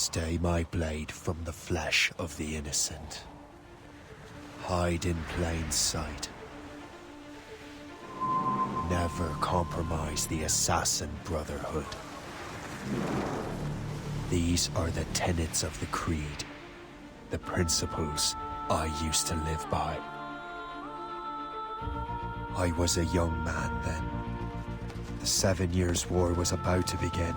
Stay my blade from the flesh of the innocent. Hide in plain sight. Never compromise the assassin Brotherhood. These are the tenets of the creed, the principles I used to live by. I was a young man then. The 7 Years' War was about to begin.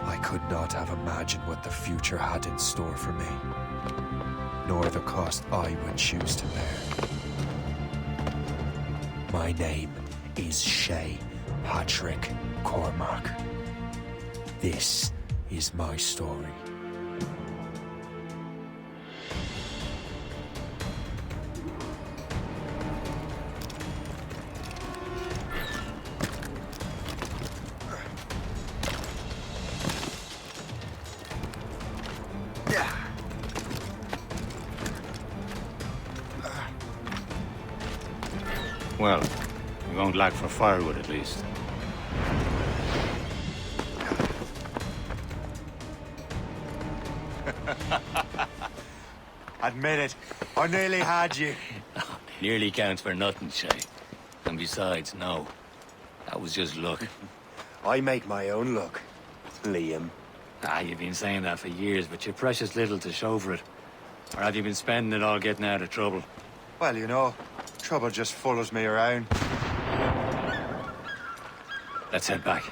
I could not have imagined what the future had in store for me, nor the cost I would choose to bear. My name is Shay Patrick Cormac. This is my story. Well, we won't lack for firewood at least. Admit it, I nearly had you. Nearly counts for nothing, Shay. And besides, no. That was just luck. I make my own luck, Liam. You've been saying that for years, but you're precious little to show for it. Or have you been spending it all getting out of trouble? Well, you know, trouble just follows me around. Let's head back.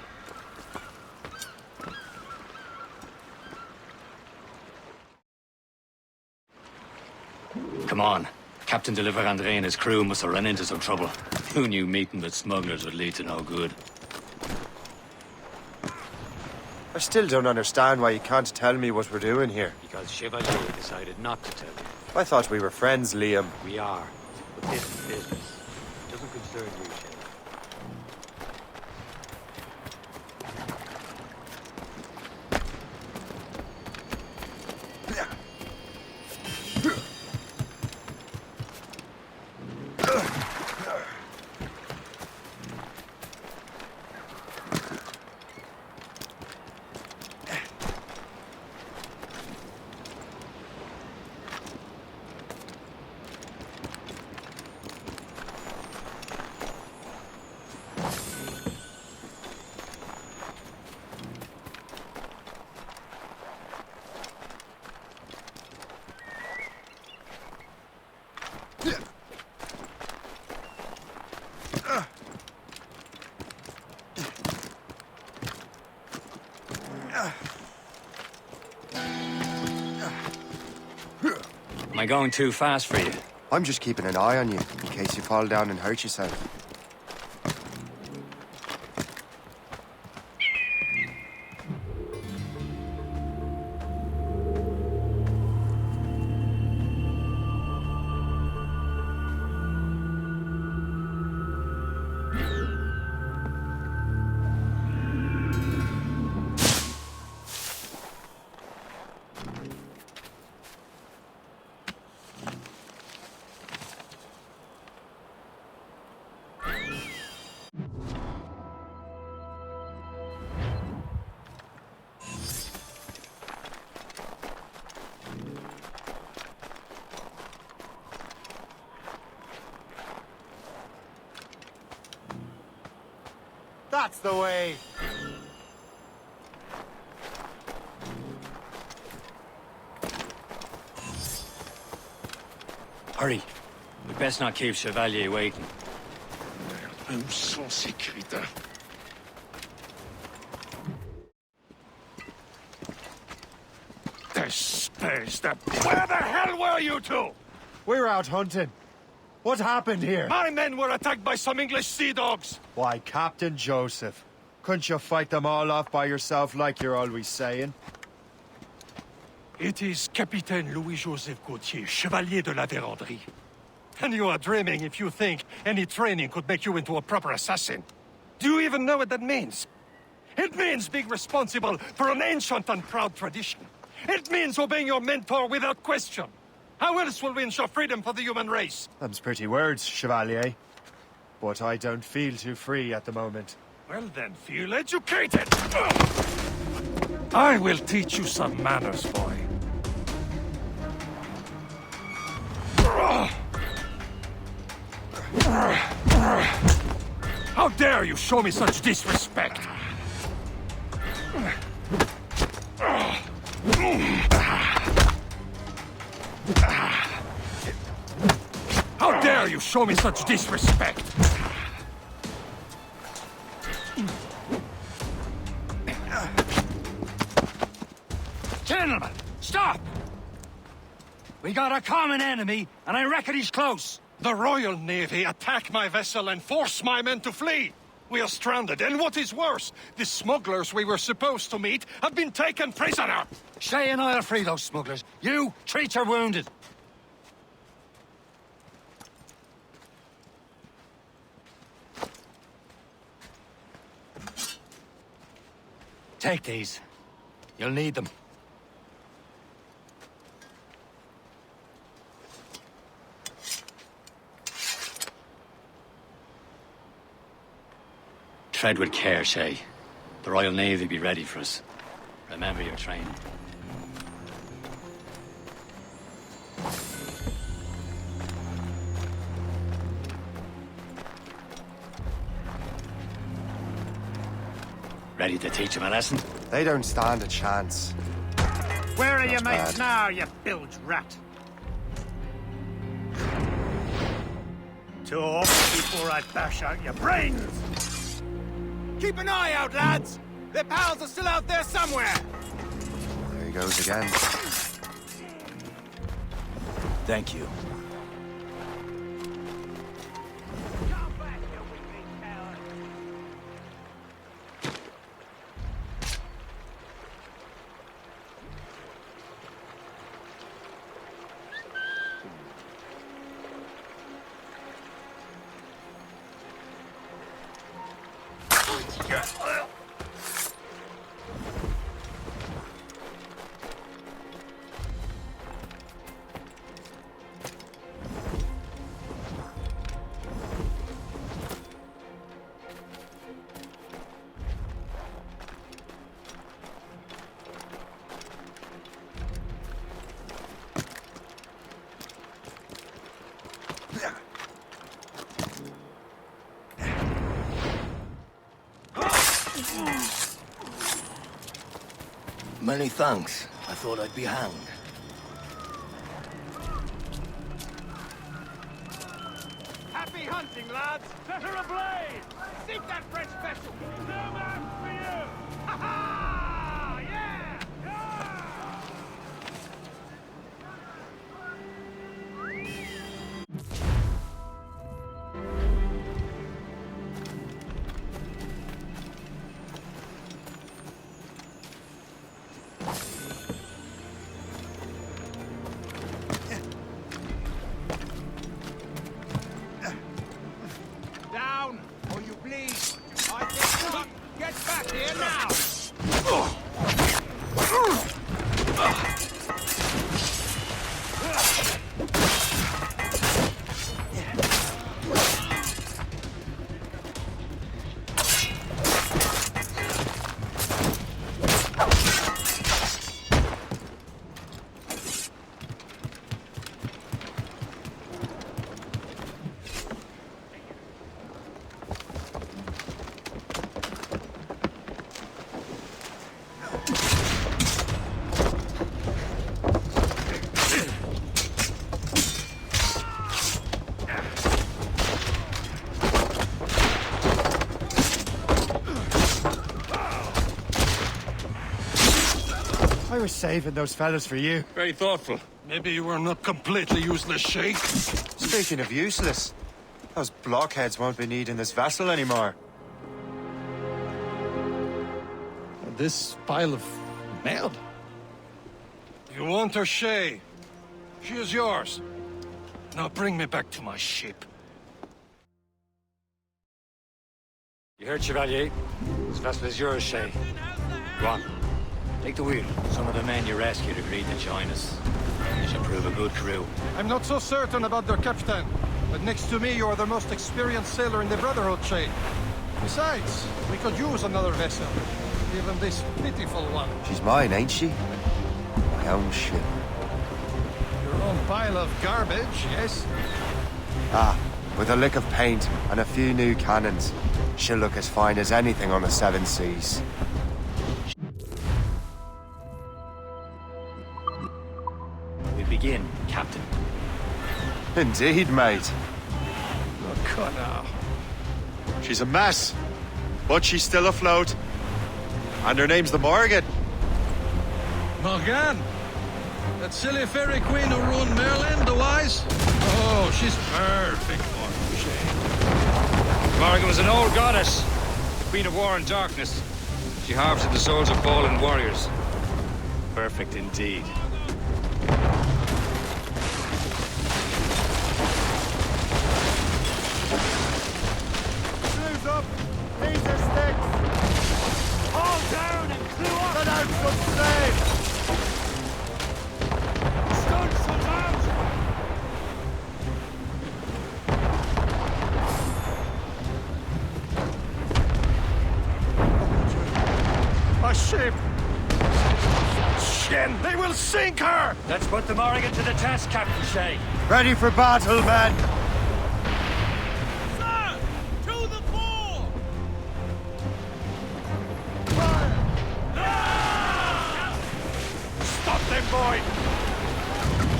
Come on. Captain de Andre and his crew must have run into some trouble. Who knew meeting with smugglers would lead to no good? I still don't understand why you can't tell me what we're doing here. Because Chevalier decided not to tell you. I thought we were friends, Liam. We are. But this is business. It doesn't concern you, Shay. Am I going too fast for you? I'm just keeping an eye on you, in case you fall down and hurt yourself. That's the way! Hurry. We best not keep Chevalier waiting. Nous sommes sécuritaires. This space that... Where the hell were you two? We're out hunting. What happened here? My men were attacked by some English sea dogs. Why, Captain Joseph. Couldn't you fight them all off by yourself like you're always saying? It is Capitaine Louis-Joseph Gauthier, Chevalier de la Vérendrye. And you are dreaming if you think any training could make you into a proper assassin. Do you even know what that means? It means being responsible for an ancient and proud tradition. It means obeying your mentor without question. How else will we ensure freedom for the human race? Them's pretty words, Chevalier. But I don't feel too free at the moment. Well then, feel educated! I will teach you some manners, boy. How dare you show me such disrespect? How dare you show me such disrespect? Gentlemen, stop! We got a common enemy, and I reckon he's close. The Royal Navy attack my vessel and force my men to flee. We are stranded, and what is worse, the smugglers we were supposed to meet have been taken prisoner. Shay and I'll free those smugglers. You, treat your wounded. Take these. You'll need them. Tread with care, Shay. The Royal Navy will be ready for us. Remember your training. Ready to teach them a lesson? They don't stand a chance. Where are your That's mates bad. now, you bilge rat? Talk before I bash out your brains! Keep an eye out, lads! Their pals are still out there somewhere! There he goes again. Thank you. Many thanks. I thought I'd be hanged. Happy hunting, lads! Set her ablaze! Sink that French vessel! No match for you! Ha ha! Yeah! Yeah! Down, or you bleed! I think not! Get back here now! I was saving those fellas for you. Very thoughtful. Maybe you were not completely useless, Shay. Speaking of useless, those blockheads won't be needing this vessel anymore. This pile of mail? You want her, Shay? She is yours. Now bring me back to my ship. You heard, Chevalier? This vessel is yours, Shay. Go on. Take the wheel. Some of the men you rescued agreed to join us. You should prove a good crew. I'm not so certain about their captain, but next to me you are the most experienced sailor in the Brotherhood, Shay. Besides, we could use another vessel. Even this pitiful one. She's mine, ain't she? My own ship. Your own pile of garbage, yes? Ah, with a lick of paint and a few new cannons, she'll look as fine as anything on the seven seas. We begin, Captain. Indeed, mate. Look now. She's a mess, but she's still afloat. And her name's the Morrigan. Morrigan? That silly fairy queen who ruined Merlin, the wise? Oh, she's perfect for you, Shay. Morrigan was an old goddess, queen of war and darkness. She harvested the souls of fallen warriors. Perfect indeed. Screws up! These are sticks! All down and clew up! Let out some steam! Stunts out! A ship! Shin! They will sink her! Let's put the Morrigan to the test, Captain Shay. Ready for battle, men! Sir! To the fore! Stop them, boy!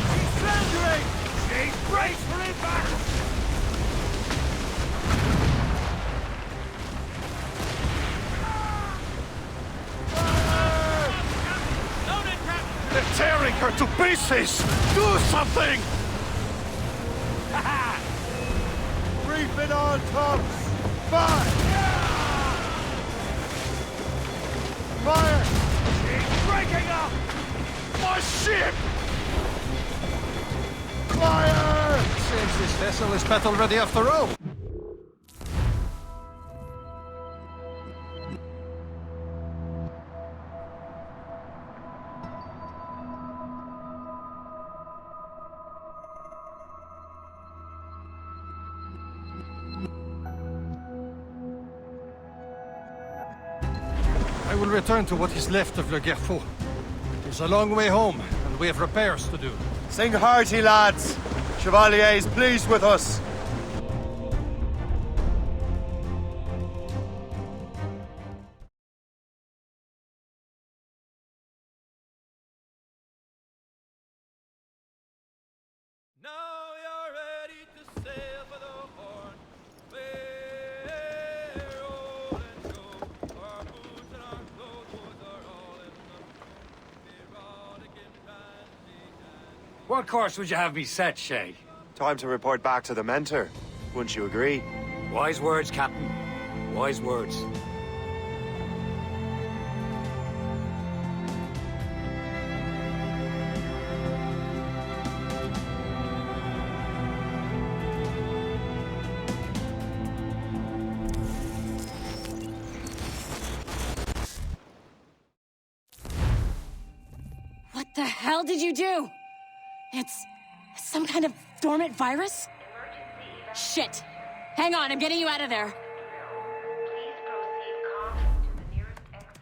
She's surrendering! She's brace for impact! Loaded, Captain! They're tearing her to pieces! Do something! Reef it on tops! Fire! Fire! She's breaking up! My ship! Fire! Seems this vessel is battle ready after all. I will return to what is left of Le Guerfou. It's a long way home, and we have repairs to do. Sing hearty, lads! Chevalier is pleased with us. Now you're ready to sail for the Horn. We're old and show. Our boots and our clothes are all in the erotic and transit. What course would you have me set, Shay? Time to report back to the mentor. Wouldn't you agree? Wise words, Captain. Wise words. What the hell did you do? It's some kind of dormant virus? Shit! Hang on, I'm getting you out of there. Please proceed calmly to the nearest exit.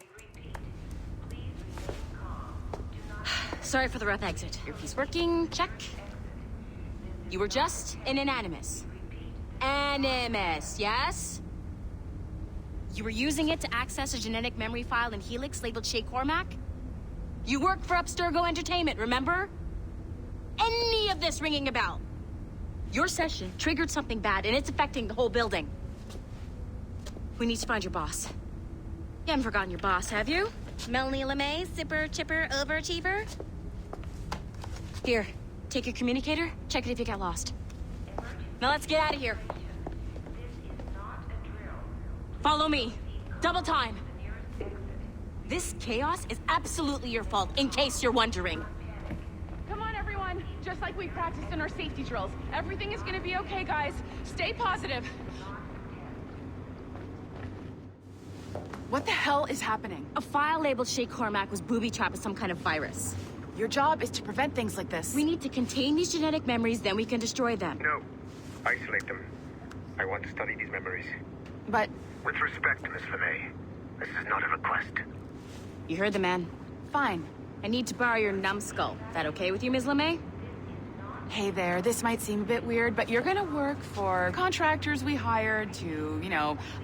We repeat, please remain calm. Do not Sorry for the rough exit. Earpiece working, check. You were just an animus. Animus, yes? You were using it to access a genetic memory file in Helix labeled Shay Cormac? You worked for Abstergo Entertainment, remember? Any of this ringing a bell? Your session triggered something bad, and it's affecting the whole building. We need to find your boss. You haven't forgotten your boss, have you? Melanie LeMay, zipper, chipper, overachiever? Here, take your communicator, check it if you got lost. Now let's get out of here. This is not a drill. Follow me. Double time. The nearest exit. This chaos is absolutely your fault, in case you're wondering. Come on, everyone. Just like we practiced in our safety drills. Everything is gonna be okay, guys. Stay positive. What the hell is happening? A file labeled Shay Cormac was booby-trapped with some kind of virus. Your job is to prevent things like this. We need to contain these genetic memories, then we can destroy them. No. Isolate them. I want to study these memories. But With respect, Miss LeMay, This is not a request. You heard the man. Fine. I need to borrow your numbskull. That okay with you, Ms. LeMay? Hey there, this might seem a bit weird, but you're gonna work for contractors we hired to,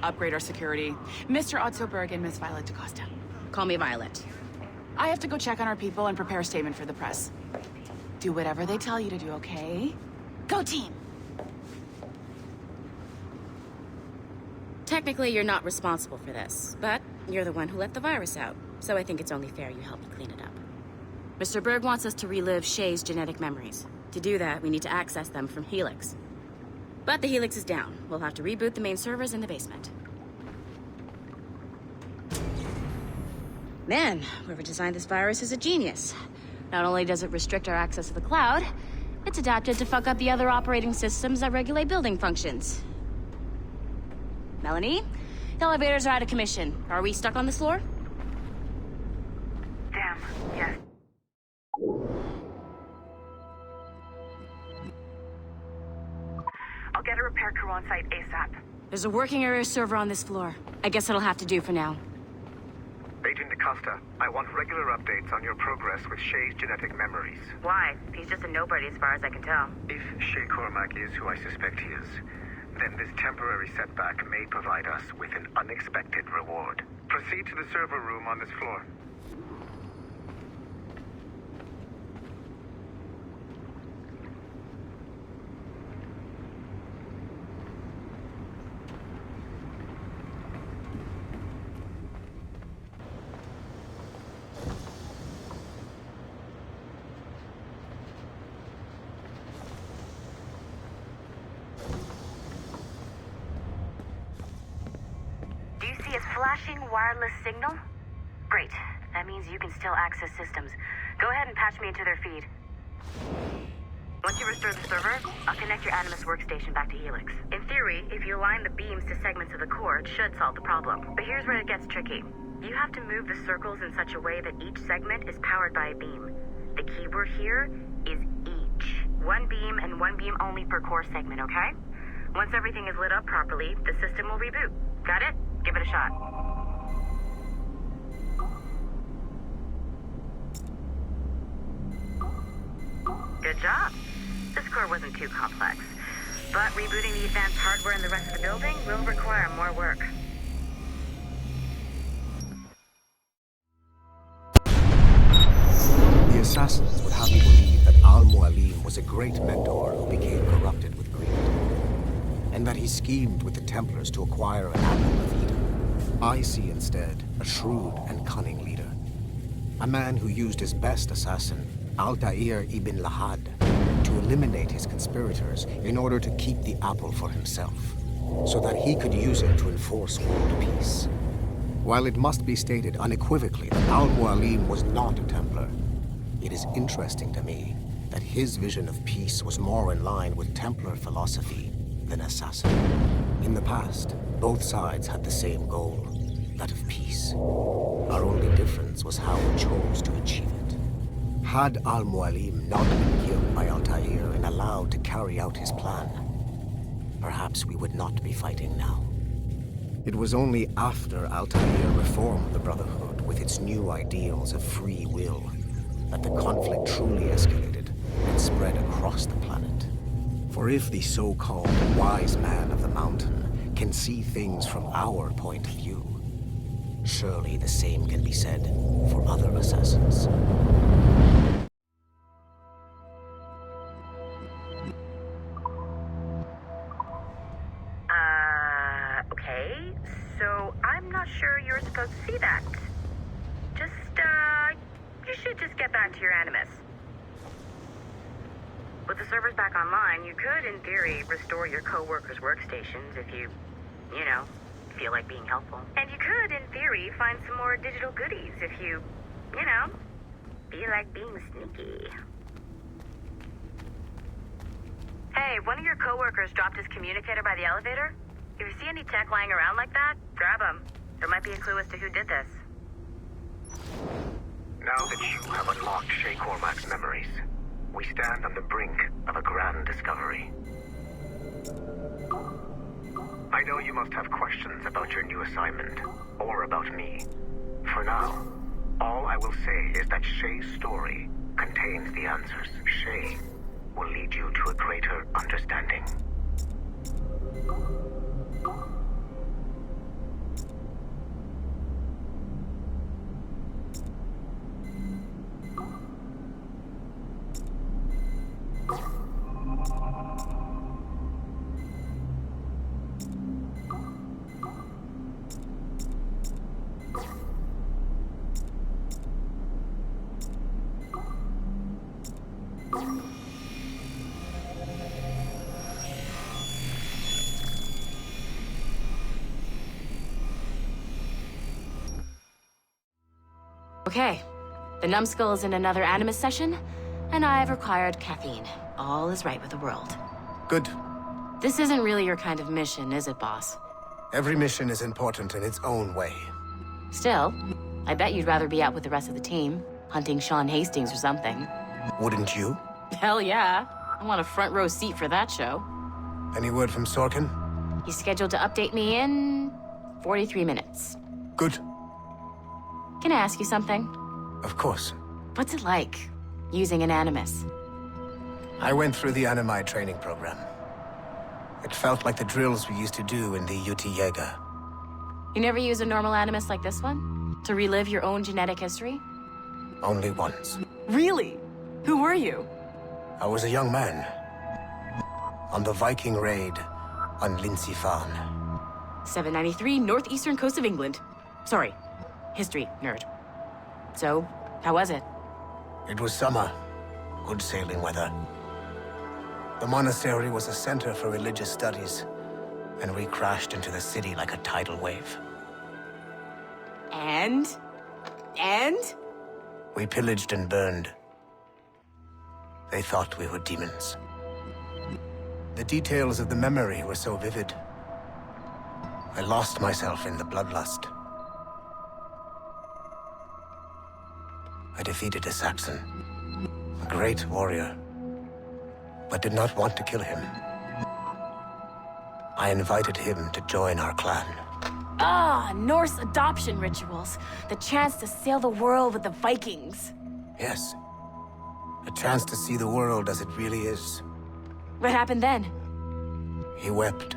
upgrade our security. Mr. Ottoberg and Miss Violet DaCosta. Call me Violet. I have to go check on our people and prepare a statement for the press. Do whatever they tell you to do, okay? Go team! Technically, you're not responsible for this, but you're the one who let the virus out, so I think it's only fair you help me clean it up. Mr. Berg wants us to relive Shay's genetic memories. To do that, we need to access them from Helix. But the Helix is down. We'll have to reboot the main servers in the basement. Man, whoever designed this virus is a genius. Not only does it restrict our access to the cloud, it's adapted to fuck up the other operating systems that regulate building functions. Melanie? The elevators are out of commission. Are we stuck on this floor? Damn, yes. I'll get a repair crew on site ASAP. There's a working area server on this floor. I guess it'll have to do for now. Agent DaCosta, I want regular updates on your progress with Shay's genetic memories. Why? He's just a nobody as far as I can tell. If Shay Cormac is who I suspect he is, then this temporary setback may provide us with an unexpected reward. Proceed to the server room on this floor. Do you see his flashing wireless signal? Great. That means you can still access systems. Go ahead and patch me into their feed. Once you restore the server, I'll connect your Animus workstation back to Helix. In theory, if you align the beams to segments of the core, it should solve the problem. But here's where it gets tricky. You have to move the circles in such a way that each segment is powered by a beam. The keyword here is each. One beam and one beam only per core segment, okay? Once everything is lit up properly, the system will reboot. Got it? Give it a shot. Good job. This core wasn't too complex. But rebooting the advanced hardware in the rest of the building will require more work. The assassins would have you believe that Al-Mualim was a great mentor who became corrupted with greed, and that he schemed with the Templars to acquire an apple of Eden. I see instead a shrewd and cunning leader, a man who used his best assassin, Altair ibn Lahad, to eliminate his conspirators in order to keep the apple for himself, so that he could use it to enforce world peace. While it must be stated unequivocally that Al-Mualim was not a Templar, it is interesting to me that his vision of peace was more in line with Templar philosophy than assassin. In the past, both sides had the same goal, that of peace. Our only difference was how we chose to achieve it. Had Al-Mualim not been killed by Altair and allowed to carry out his plan, perhaps we would not be fighting now. It was only after Altair reformed the Brotherhood with its new ideals of free will that the conflict truly escalated and spread across the planet. For if the so-called wise man of the mountain can see things from our point of view, surely the same can be said for other assassins. Okay, so I'm not sure you're supposed to see that. You should just get back to your Animus. With the servers back online, you could, in theory, restore your co-workers' workstations if you feel like being helpful. And you could, in theory, find some more digital goodies if you feel like being sneaky. Hey, one of your co-workers dropped his communicator by the elevator. If you see any tech lying around like that, grab them. There might be a clue as to who did this. Now that you have unlocked Shay Cormac's memories, we stand on the brink of a grand discovery. I know you must have questions about your new assignment, or about me. For now, all I will say is that Shay's story contains the answers. Shay will lead you to a greater understanding. Okay, the numbskull is in another Animus session, and I've required caffeine. All is right with the world. Good. This isn't really your kind of mission, is it, boss? Every mission is important in its own way. Still, I bet you'd rather be out with the rest of the team, hunting Sean Hastings or something. Wouldn't you? Hell yeah. I want a front row seat for that show. Any word from Sorkin? He's scheduled to update me in 43 minutes. Good. Can I ask you something? Of course. What's it like, using an Animus? I went through the Animi training program. It felt like the drills we used to do in the UT Jaeger. You never use a normal Animus like this one? To relive your own genetic history? Only once. Really? Who were you? I was a young man. On the Viking raid on Lindsey Farm. 793, northeastern coast of England. Sorry, history nerd. So, how was it? It was summer. Good sailing weather. The monastery was a center for religious studies, and we crashed into the city like a tidal wave. And? We pillaged and burned. They thought we were demons. The details of the memory were so vivid. I lost myself in the bloodlust. I defeated a Saxon, a great warrior, but did not want to kill him. I invited him to join our clan. Ah, Norse adoption rituals. The chance to sail the world with the Vikings. Yes, a chance to see the world as it really is. What happened then? He wept.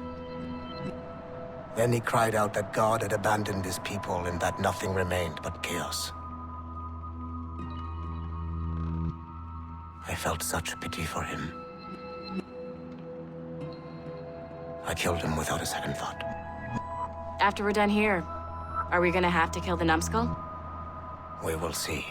Then he cried out that God had abandoned his people and that nothing remained but chaos. I felt such pity for him. I killed him without a second thought. After we're done here, are we gonna have to kill the numbskull? We will see.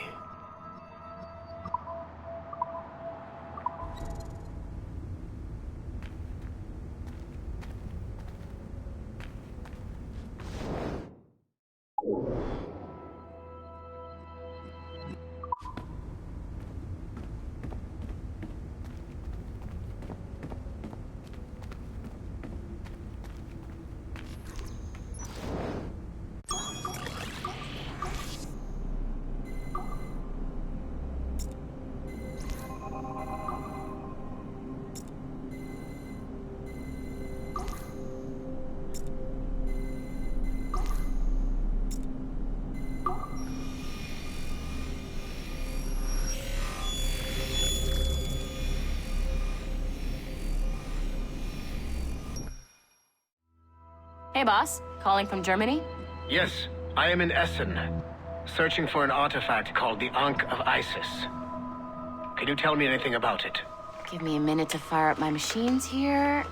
Hey, boss. Calling from Germany? Yes, I am in Essen, searching for an artifact called the Ankh of Isis. Can you tell me anything about it? Give me a minute to fire up my machines here.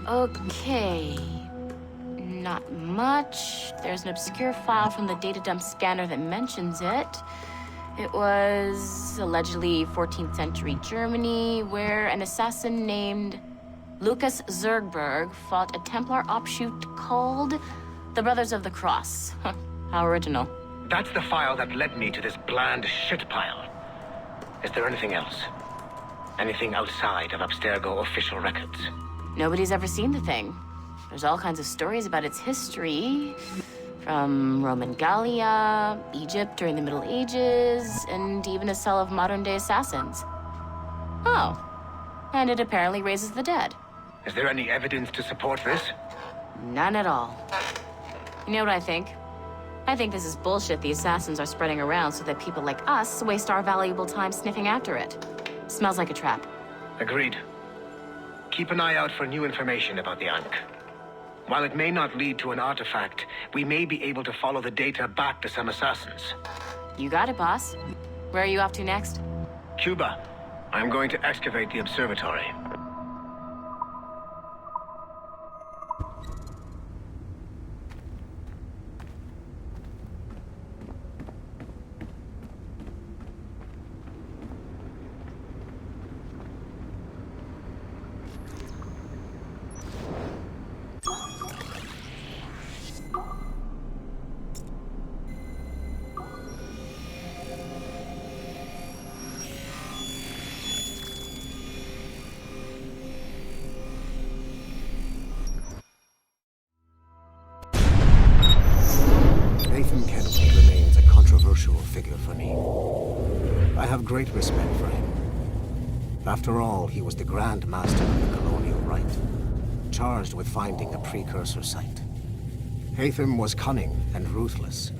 Okay. Not much. There's an obscure file from the data dump scanner that mentions it. It was allegedly 14th century Germany, where an assassin named Lucas Zergberg fought a Templar offshoot called the Brothers of the Cross. Huh, how original. That's the file that led me to this bland shit pile. Is there anything else? Anything outside of Abstergo official records? Nobody's ever seen the thing. There's all kinds of stories about its history. From Roman Gallia, Egypt during the Middle Ages, and even a cell of modern-day assassins. Oh. And it apparently raises the dead. Is there any evidence to support this? None at all. You know what I think? I think this is bullshit the assassins are spreading around so that people like us waste our valuable time sniffing after it. Smells like a trap. Agreed. Keep an eye out for new information about the Ankh. While it may not lead to an artifact, we may be able to follow the data back to some assassins. You got it, boss. Where are you off to next? Cuba. I'm going to excavate the observatory. Figure for me. I have great respect for him. After all, he was the Grand Master of the Colonial Rite, charged with finding a precursor site. Haytham was cunning and ruthless,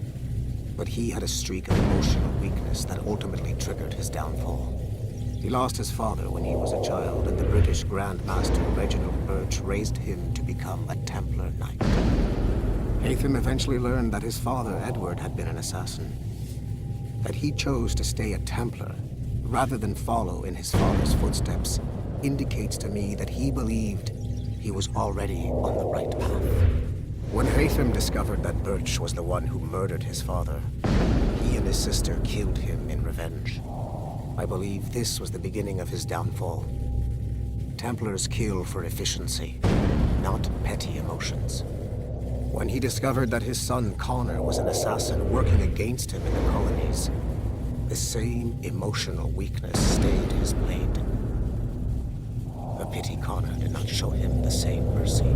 but he had a streak of emotional weakness that ultimately triggered his downfall. He lost his father when he was a child, and the British Grand Master Reginald Birch raised him to become a Templar Knight. Haytham eventually learned that his father, Edward, had been an assassin. That he chose to stay a Templar, rather than follow in his father's footsteps, indicates to me that he believed he was already on the right path. When Haytham discovered that Birch was the one who murdered his father, he and his sister killed him in revenge. I believe this was the beginning of his downfall. Templars kill for efficiency, not petty emotions. When he discovered that his son Connor was an assassin working against him in the colonies, the same emotional weakness stayed his blade. A pity Connor did not show him the same mercy.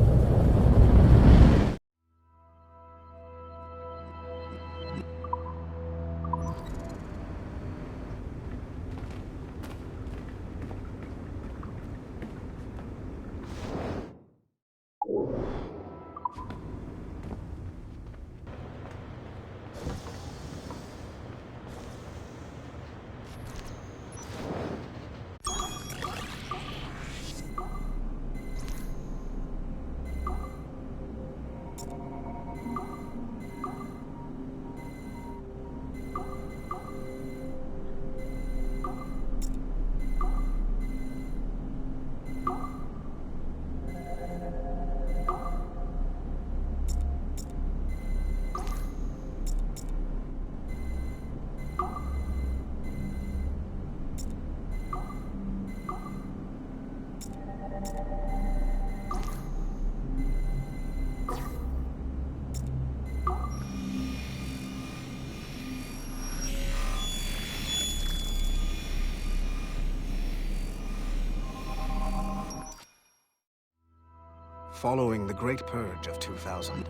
Following the Great Purge of 2000,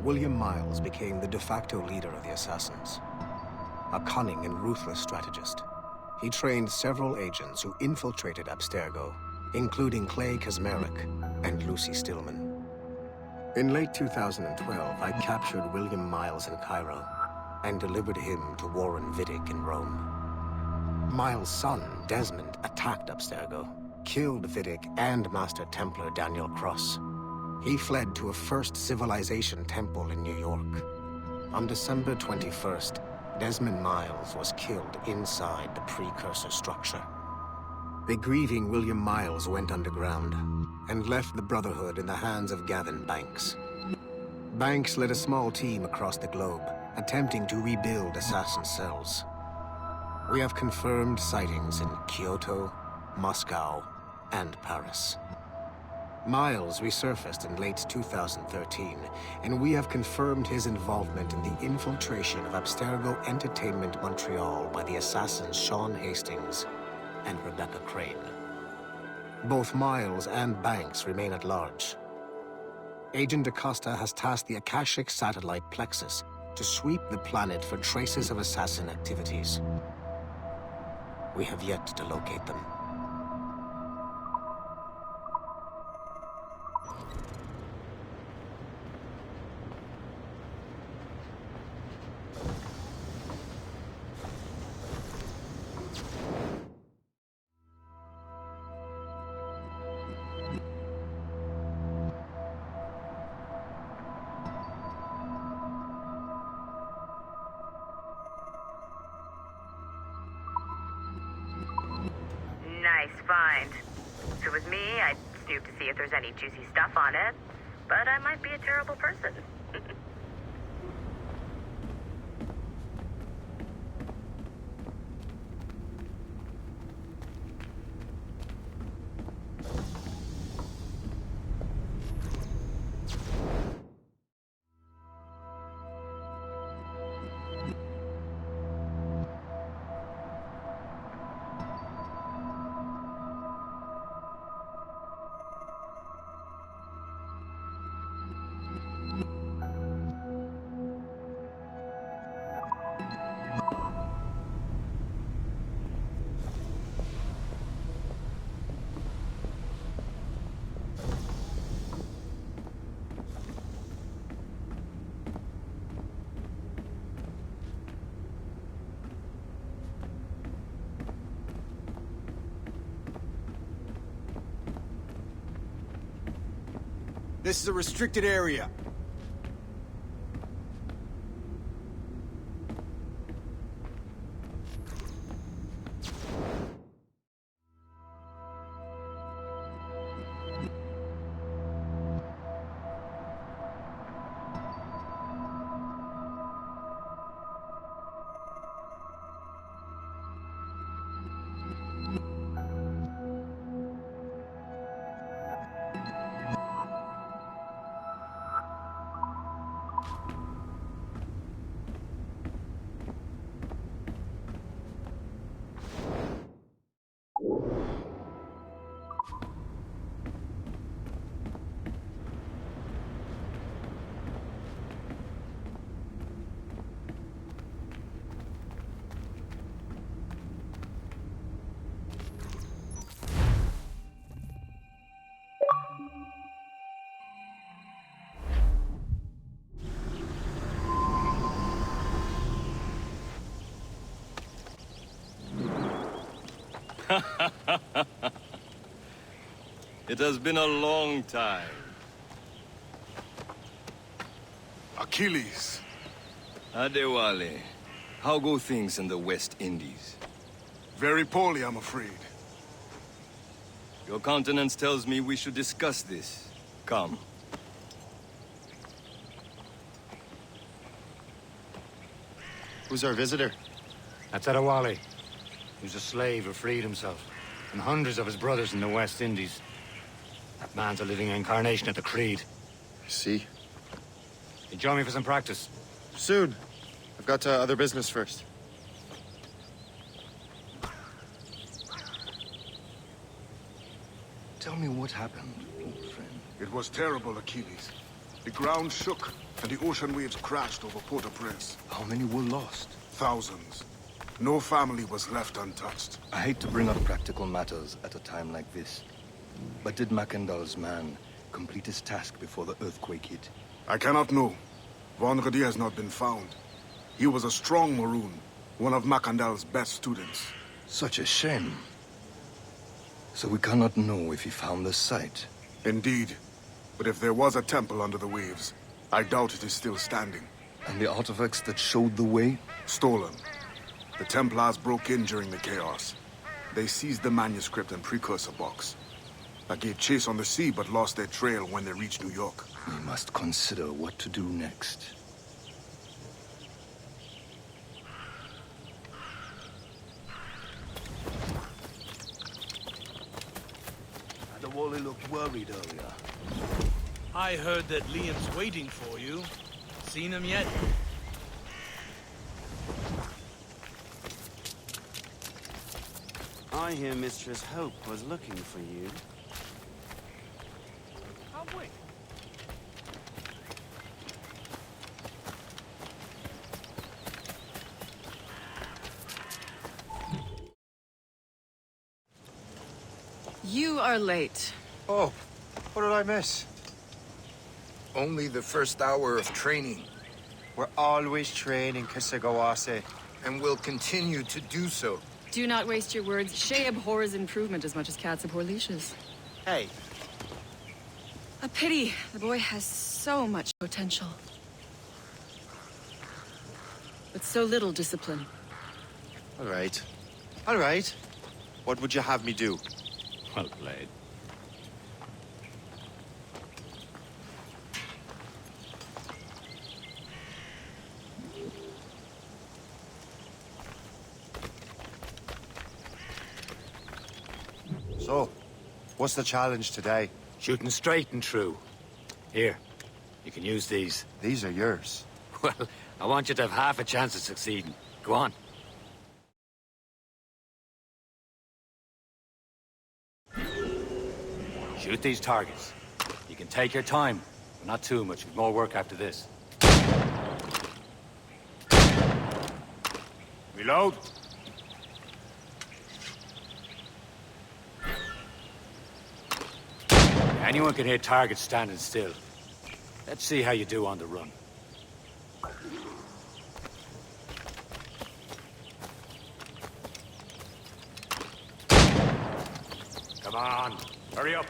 William Miles became the de facto leader of the Assassins. A cunning and ruthless strategist, he trained several agents who infiltrated Abstergo, including Clay Kazmarek and Lucy Stillman. In late 2012, I captured William Miles in Cairo and delivered him to Warren Vidic in Rome. Miles' son, Desmond, attacked Abstergo, killed Vidic and Master Templar Daniel Cross. He fled to a First Civilization temple in New York. On December 21st, Desmond Miles was killed inside the precursor structure. The grieving William Miles went underground and left the Brotherhood in the hands of Gavin Banks. Banks led a small team across the globe, attempting to rebuild assassin cells. We have confirmed sightings in Kyoto, Moscow, and Paris. Miles resurfaced in late 2013, and we have confirmed his involvement in the infiltration of Abstergo Entertainment Montreal by the assassins Sean Hastings and Rebecca Crane. Both Miles and Banks remain at large. Agent Acosta has tasked the Akashic satellite Plexus to sweep the planet for traces of assassin activities. We have yet to locate them. nice find. So with me, I'd snoop to see if there's any juicy stuff on it. But I might be a terrible person. This is a restricted area. It has been a long time. Achilles. Adewale, how go things in the West Indies? Very poorly, I'm afraid. Your countenance tells me we should discuss this. Come. Who's our visitor? That's Adewale. He was a slave who freed himself, and hundreds of his brothers in the West Indies. That man's a living incarnation of the Creed. I see. You join me for some practice? Soon. I've got other business first. Tell me what happened, old friend. It was terrible, Achilles. The ground shook, and the ocean waves crashed over Port-au-Prince. How many were lost? Thousands. No family was left untouched. I hate to bring up practical matters at a time like this. But did Macandal's man complete his task before the earthquake hit? I cannot know. Vonredi has not been found. He was a strong Maroon, one of Macandal's best students. Such a shame. So we cannot know if he found the site. Indeed. But if there was a temple under the waves, I doubt it is still standing. And the artifacts that showed the way? Stolen. The Templars broke in during the chaos. They seized the manuscript and precursor box. I gave chase on the sea, but lost their trail when they reached New York. We must consider what to do next. Adewale looked worried earlier. I heard that Liam's waiting for you. Seen him yet? I hear Mistress Hope was looking for you. I'll wait. You are late. Oh, what did I miss? Only the first hour of training, We're always training, Kisagawase. and will continue to do so. Do not waste your words. Shay abhors improvement as much as cats abhor leashes. Hey, A pity. The boy has so much potential. But so little discipline. all right. All right. What would you have me do? Well played. So, what's the challenge today? Shooting straight and true. Here, you can use these. These are yours. Well, I want you to have half a chance of succeeding. Go on. Shoot these targets. You can take your time, but not too much. We've more work after this. Reload. Anyone can hit targets standing still. Let's see how you do on the run. Come on, hurry up.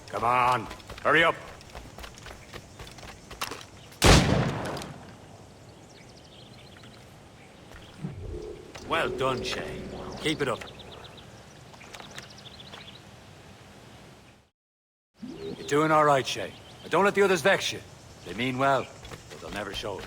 Come on, hurry up. Well done, Shay. Keep it up. You're doing all right, Shay. But don't let the others vex you. They mean well, but they'll never show it.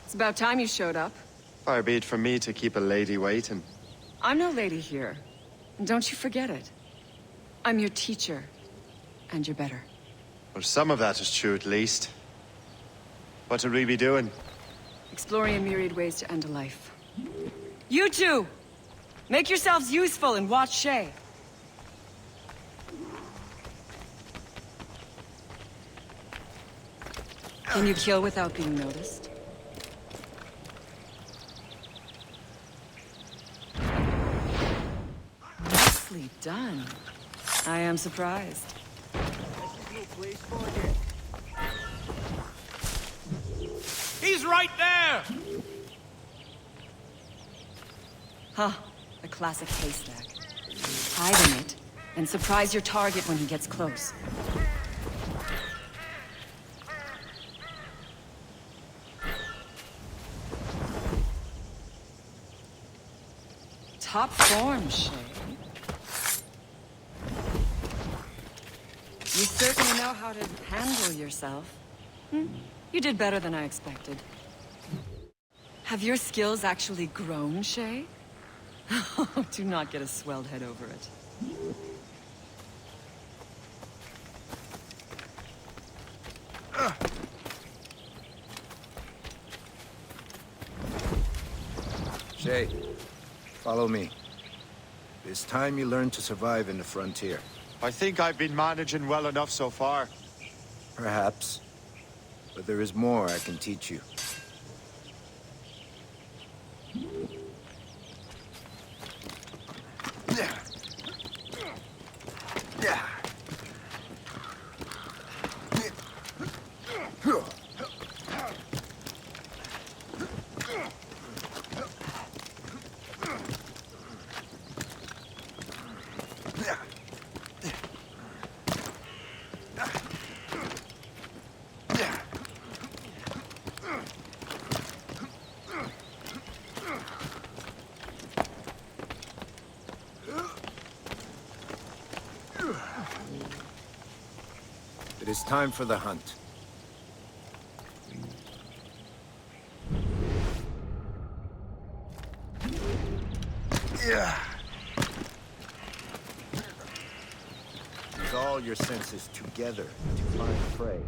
It's about time you showed up. Far be it from me to keep a lady waiting. I'm no lady here. And don't you forget it. I'm your teacher. And you're better. Well, some of that is true at least. What would we be doing? Exploring a myriad ways to end a life. You two! Make yourselves useful and watch Shay. Can you kill without being noticed? Nicely done. I am surprised. He's right there! Huh. A classic haystack. Hide in it, and surprise your target when he gets close. Top form, Shay. You certainly know how to handle yourself. You did better than I expected. Have your skills actually grown, Shay? Do not get a swelled head over it. Shay, follow me. It's time you learn to survive in the frontier. I think I've been managing well enough so far. Perhaps. But there is more I can teach you. It is time for the hunt. Use all your senses together to find prey.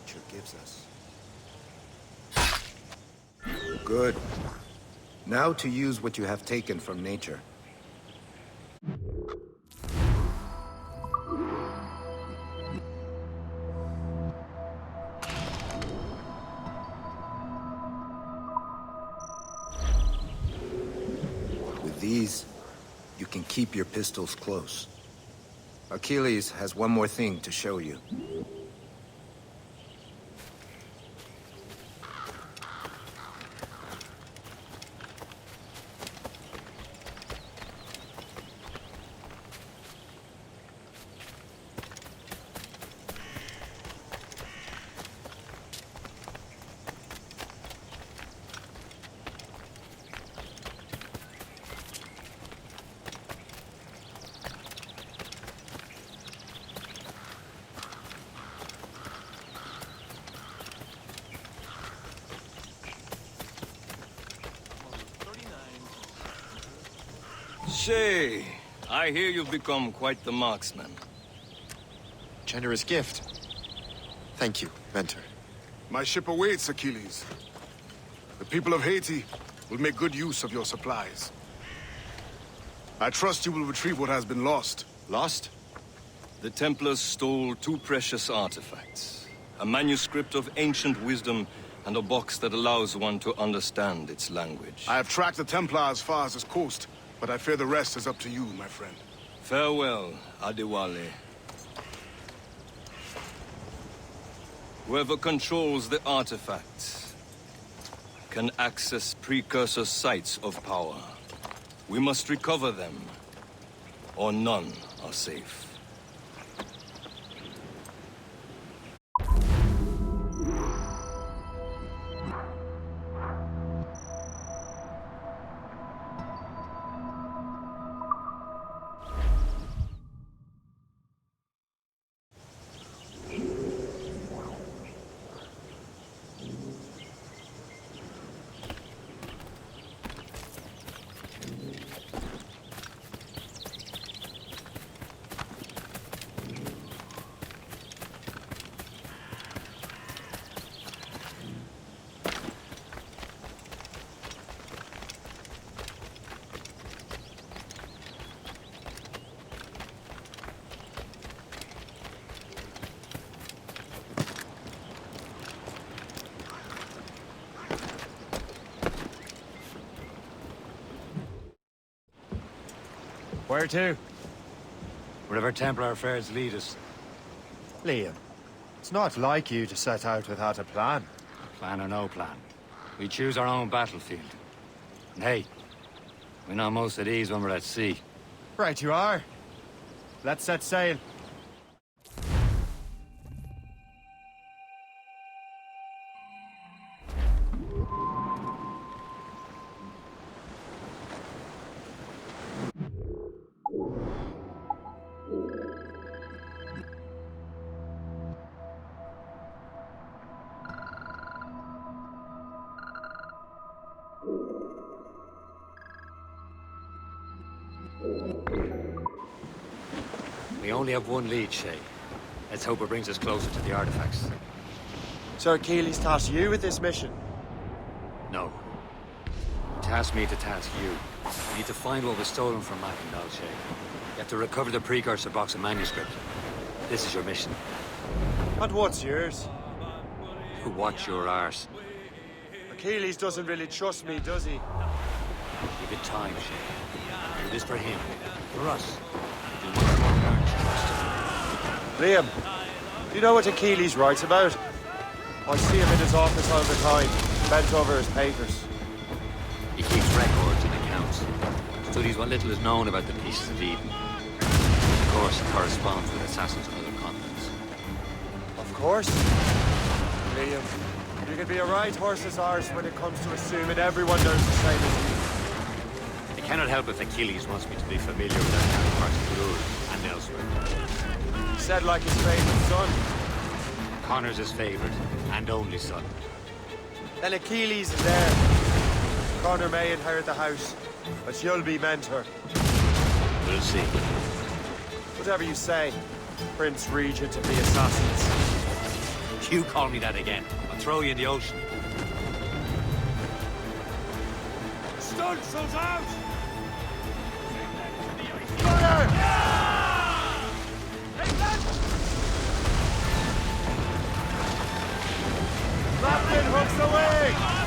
nature gives us. Good. Now to use what you have taken from nature. With these, you can keep your pistols close. Achilles has one more thing to show you. Shay, I hear you've become quite the marksman. Generous gift. Thank you, Mentor. My ship awaits, Achilles. The people of Haiti will make good use of your supplies. I trust you will retrieve what has been lost. Lost? The Templars stole 2 precious artifacts. A manuscript of ancient wisdom and a box that allows one to understand its language. I have tracked the Templars as far as this coast, but I fear the rest is up to you, my friend. Farewell, Adewale. Whoever controls the artifacts can access precursor sites of power. We must recover them, or none are safe. Where to? Wherever Templar affairs lead us. Liam, it's not like you to set out without a plan. Plan or no plan. We choose our own battlefield. And hey, we're not most at ease when we're at sea. Right you are. Let's set sail. We only have one lead, Shay. Let's hope it brings us closer to the artifacts. So Achilles tasked you with this mission? No. Task me to task you. You need to find what was stolen from Mackendal, Shay. You have to recover the precursor box of manuscript. This is your mission. And what's yours? Watch your arse. Achilles doesn't really trust me, does he? Give it time, Shay. Do this for him. For us. Do much more than earn trust. Liam, do you know what Achilles writes about? I see him in his office all the time, bent over his papers. He keeps records and accounts. Studies what little is known about the pieces of Eden. Of course, he corresponds with assassins on other continents. Of course. Liam, you can be a right horse's arse when it comes to assuming everyone knows the same as you. I cannot help if Achilles wants me to be familiar with our counterparts in Brotherhood and elsewhere. Said like his favorite son. Connor's his favorite and only son. Then Achilles is there. Connor may inherit the house, but you'll be mentor. We'll see. Whatever you say, Prince Regent of the Assassins. You call me that again, I'll throw you in the ocean. Stunsail's out! Captain, hooks away!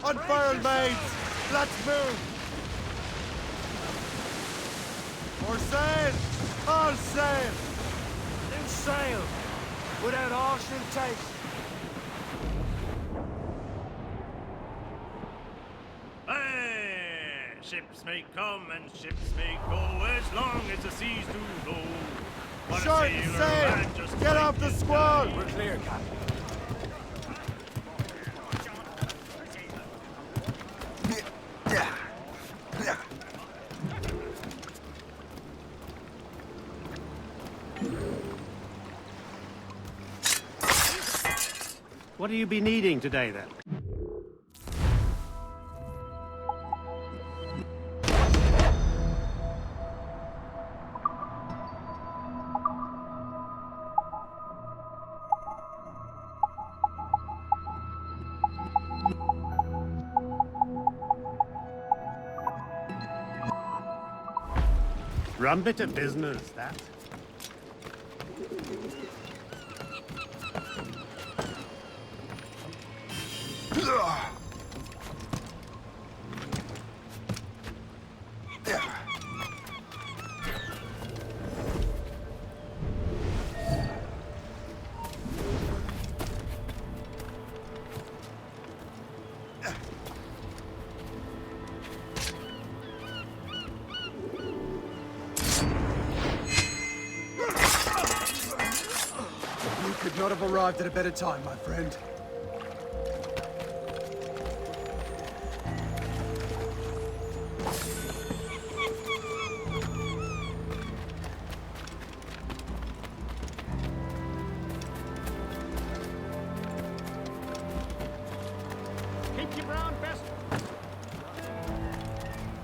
Unfurled, mates! Let's move! More sail! All sail! New sail! Without arsenal taste! Hey! Ships may come and ships may go as long as the seas do low. But Short sail! Get off the squall! We're clear, Captain. What will you be needing today, then? Rum bit of business, that. Could not have arrived at a better time, my friend. Keep your brown vest.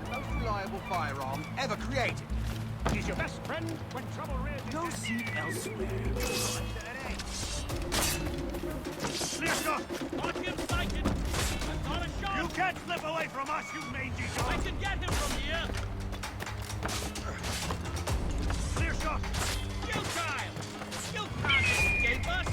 The most reliable firearm ever created. He's your best friend when trouble rears its Go see elsewhere. Clear shot! Watch him sighted! I've got a shot! You can't slip away from us, you mangy dog! I can get him from here! Clear shot! You child! You can't escape us!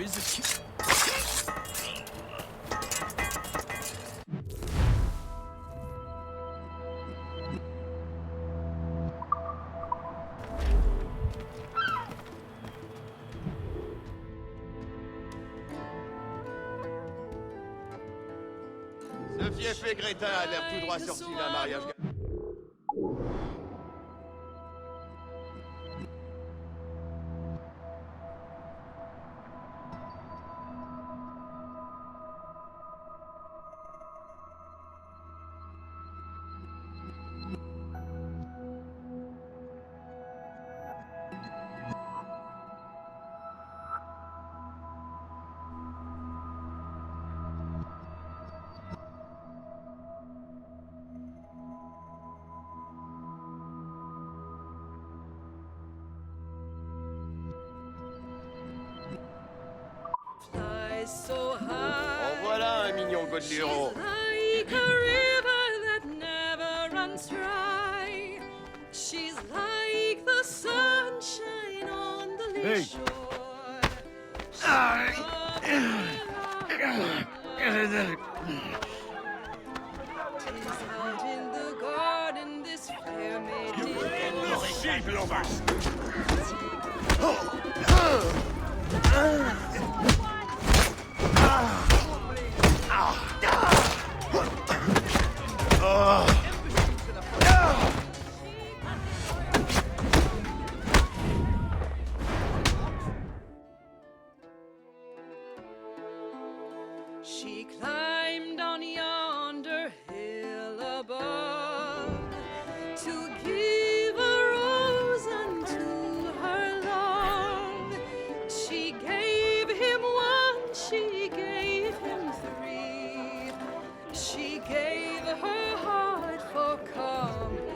is it? Ce fief et Greta a l'air tout droit sorti d'un mariage. So high. En voilà un mignon godluro. Like a river that never runs dry. She's like the sunshine on the lake shore. Tis out in the garden this fair maiden. Sheep lovers! She climbed on yonder hill above to give a rose unto her love. She gave him one, she gave him three. She gave her heart for company.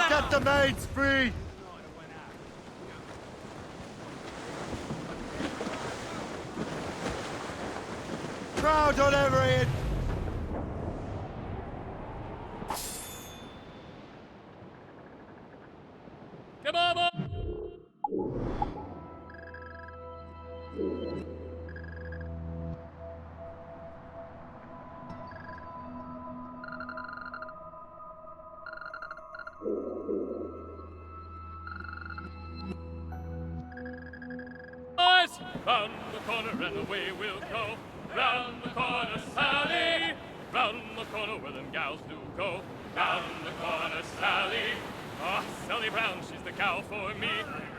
Get the maids free! Crowd on every inch! Come on, boy. Boys, round the corner and away we'll go. Round the corner, Sally. Round the corner where them gals do go. Round the corner, Sally. Oh, Sally Brown, she's the cow for me.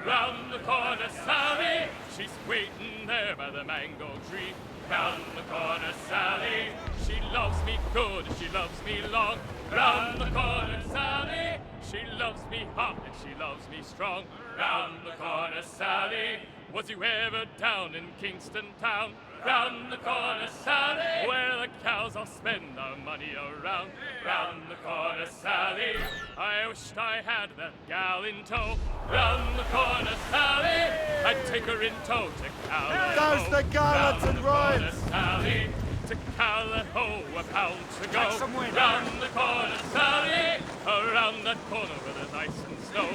Round the corner, Sally. She's waiting there by the mango tree. Round the corner, Sally. She loves me good, she loves me long. Round the corner, Sally. She loves me hot and she loves me strong. Round the corner, Sally. Was you ever down in Kingston town? Round the corner, Sally. Where the cows all spend their money around. Round the corner, Sally. I wished I had that gal in tow. Round the corner, Sally. I'd take her in tow to Callao. There's the gallants and corner, Sally. To Callao, a pound to go. Round the corner, Sally. Around that corner where there's ice and snow.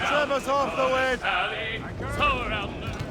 Trim us off the wind. Sally. So around the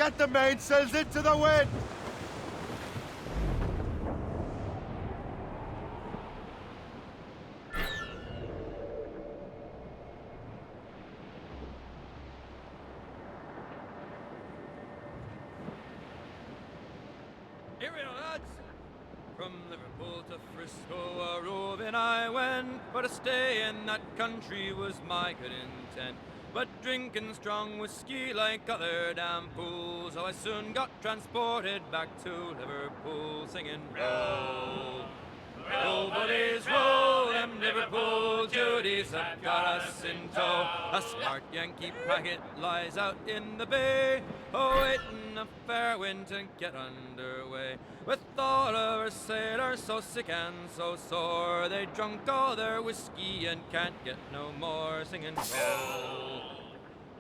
Get the mainsails into the wind! Here we are, lads. From Liverpool to Frisco, a roving I went, but to stay in that country was my good intent. But drinking strong whiskey like other damn fools, so I soon got transported back to Liverpool, singing roll, roll, buddies, roll, them Liverpool Judies have got us in tow. A smart Yankee packet lies out in the bay, waiting a fair wind to get underway. With all of our sailors so sick and so sore, they drunk all their whiskey and can't get no more, singing roll,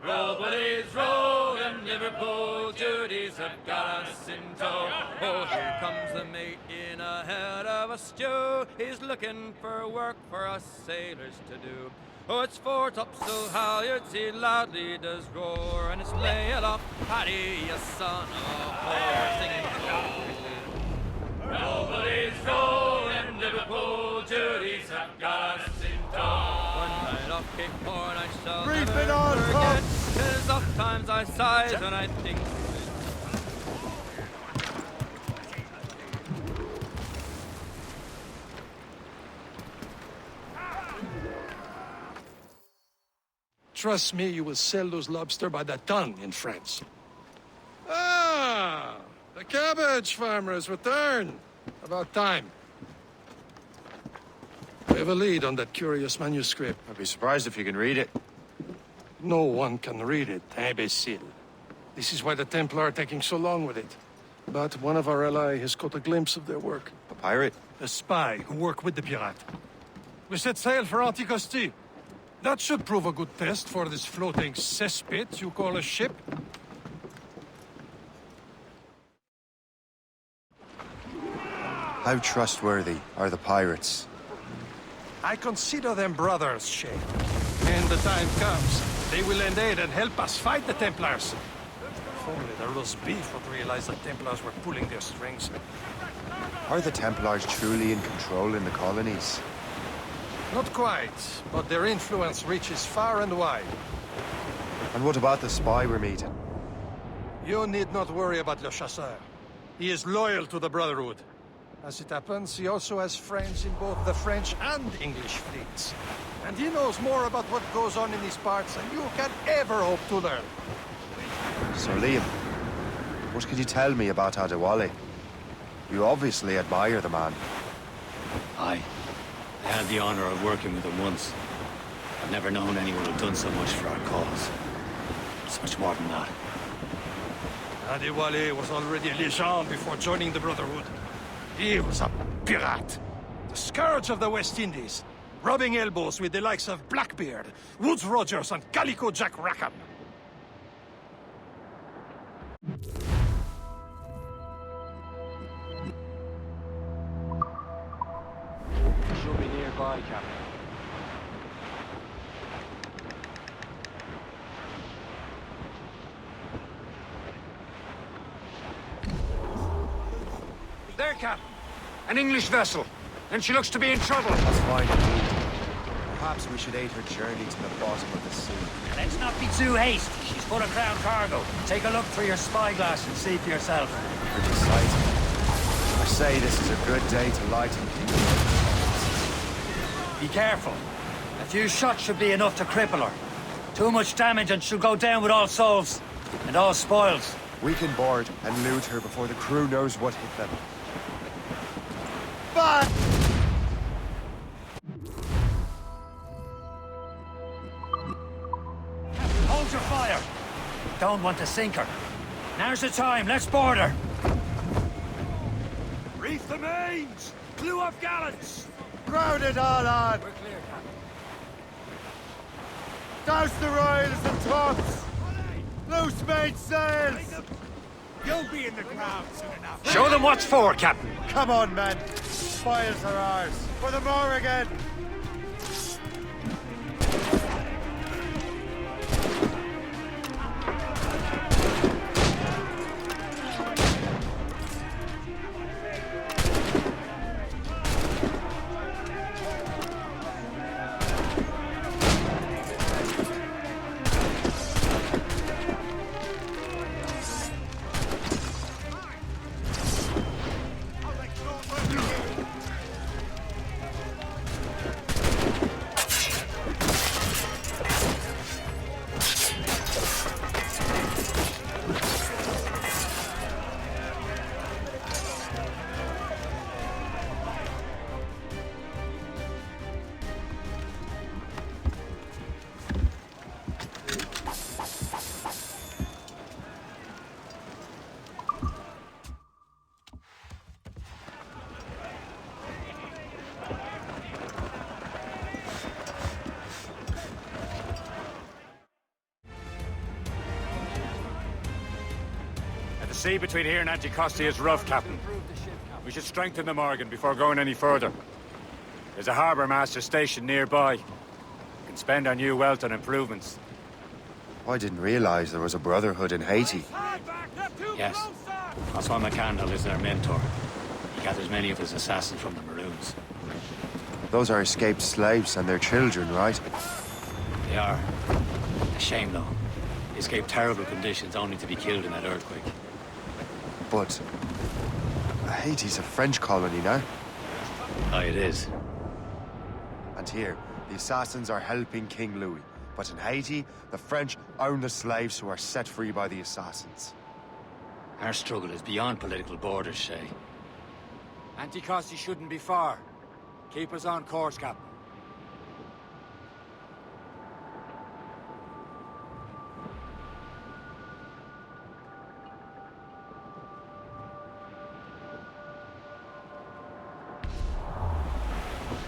roll, buddies, roll, them Liverpool Judies have got us in tow. Oh, here comes the mate in ahead of a stew. He's looking for work for us sailors to do. Oh, it's fore topsail halyards he loudly does roar, and it's lay aloft, Paddy, you son of a whore, singing roll, roll, buddies, roll, and Liverpool Judies have got us in tow. One night off Cape Horn I shall never forget, 'cause oft times I sighs when I think. Trust me, you will sell those lobster by the ton in France. Ah, the cabbage farmers return. About time. We have a lead on that curious manuscript. I'd be surprised if you can read it. No one can read it, imbecile. This is why the Templars are taking so long with it. But one of our allies has caught a glimpse of their work. A pirate? A spy who worked with the pirate. We set sail for Anticosti. That should prove a good test for this floating cesspit you call a ship. How trustworthy are the pirates? I consider them brothers, Shay. When the time comes, they will lend aid and help us fight the Templars. If only the roast beef would realize the Templars were pulling their strings. Are the Templars truly in control in the colonies? Not quite, but their influence reaches far and wide. And what about the spy we're meeting? You need not worry about Le Chasseur. He is loyal to the Brotherhood. As it happens, he also has friends in both the French and English fleets. And he knows more about what goes on in these parts than you can ever hope to learn. Sir Liam, what can you tell me about Adewale? You obviously admire the man. Aye. I had the honor of working with him once. I've never known anyone who'd done so much for our cause. It's much more than that. Adewale was already a legend before joining the Brotherhood. He was a pirate. The scourge of the West Indies. Rubbing elbows with the likes of Blackbeard, Woodes Rogers, and Calico Jack Rackham. She'll be nearby, Captain. There, Captain. An English vessel. And she looks to be in trouble. That's fine indeed. Perhaps we should aid her journey to the bottom of the sea. Let's not be too hasty. She's full of crown cargo. Take a look through your spyglass and see for yourself. Pretty sight. I say this is a good day to lighten things. Be careful. A few shots should be enough to cripple her. Too much damage and she'll go down with all souls. And all spoils. We can board and loot her before the crew knows what hit them. But... Hold your fire. Don't want to sink her. Now's the time. Let's board her. Reef the mains! Clew up gallants! Crowd it all on! We're clear, Captain. Douse the royals and tops! Loose mainsails! You'll be in the crowd soon enough. Show them what's for, Captain. Come on, men. Spoils are ours. For the Morrigan! sea between here and Anticosti is rough, Captain. We should strengthen the Morrigan before going any further. There's a harbour master station nearby. We can spend our new wealth on improvements. I didn't realize there was a Brotherhood in Haiti. Yes. That's why McCandle is their mentor. He gathers many of his assassins from the Maroons. Those are escaped slaves and their children, right? They are. A shame, though. They escaped terrible conditions only to be killed in that earthquake. But Haiti's a French colony now. Aye, it is. And here, the assassins are helping King Louis. But in Haiti, the French own the slaves who are set free by the assassins. Our struggle is beyond political borders, Shay. Anticosti shouldn't be far. Keep us on course, Captain.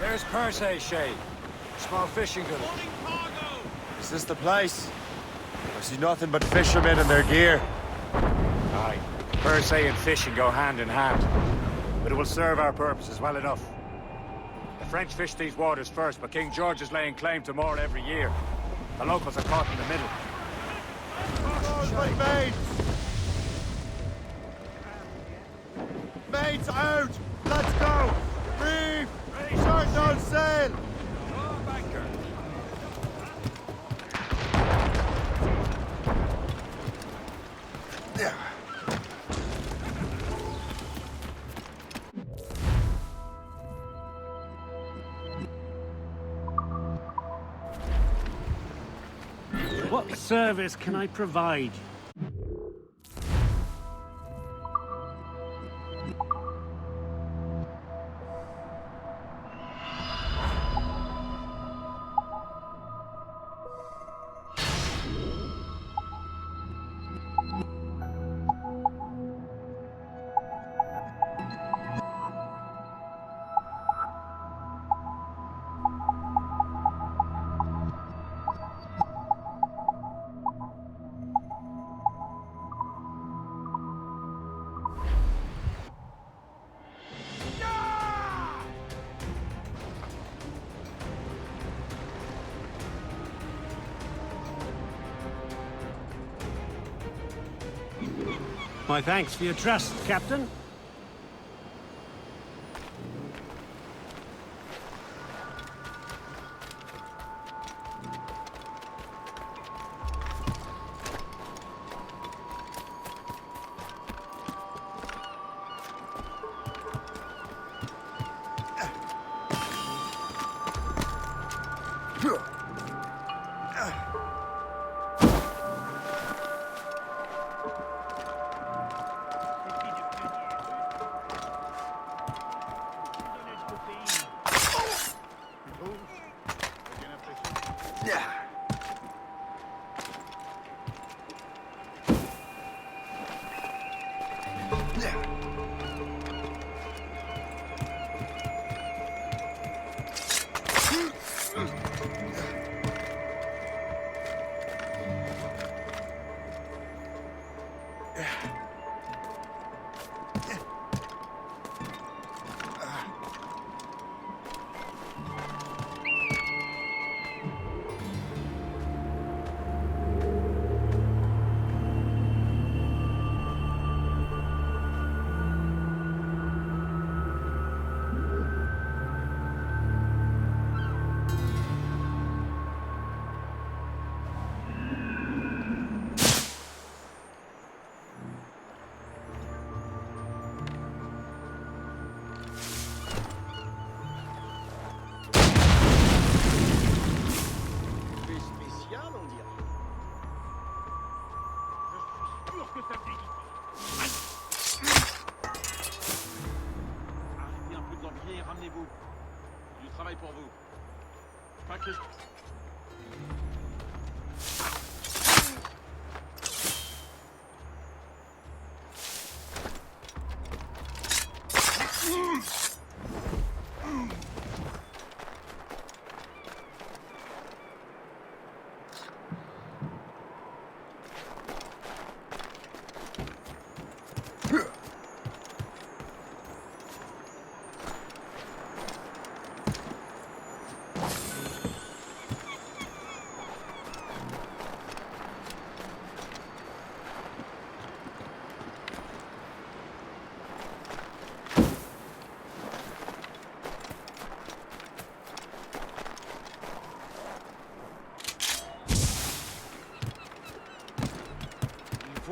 There's Perse, Shay. Small fishing village. Is this the place? I see nothing but fishermen and their gear. Aye. Perse and fishing go hand in hand. But it will serve our purposes well enough. The French fish these waters first, but King George is laying claim to more every year. The locals are caught in the middle. Mates out! Let's go! Reef! Start on sail! What service can I provide? My thanks for your trust, Captain.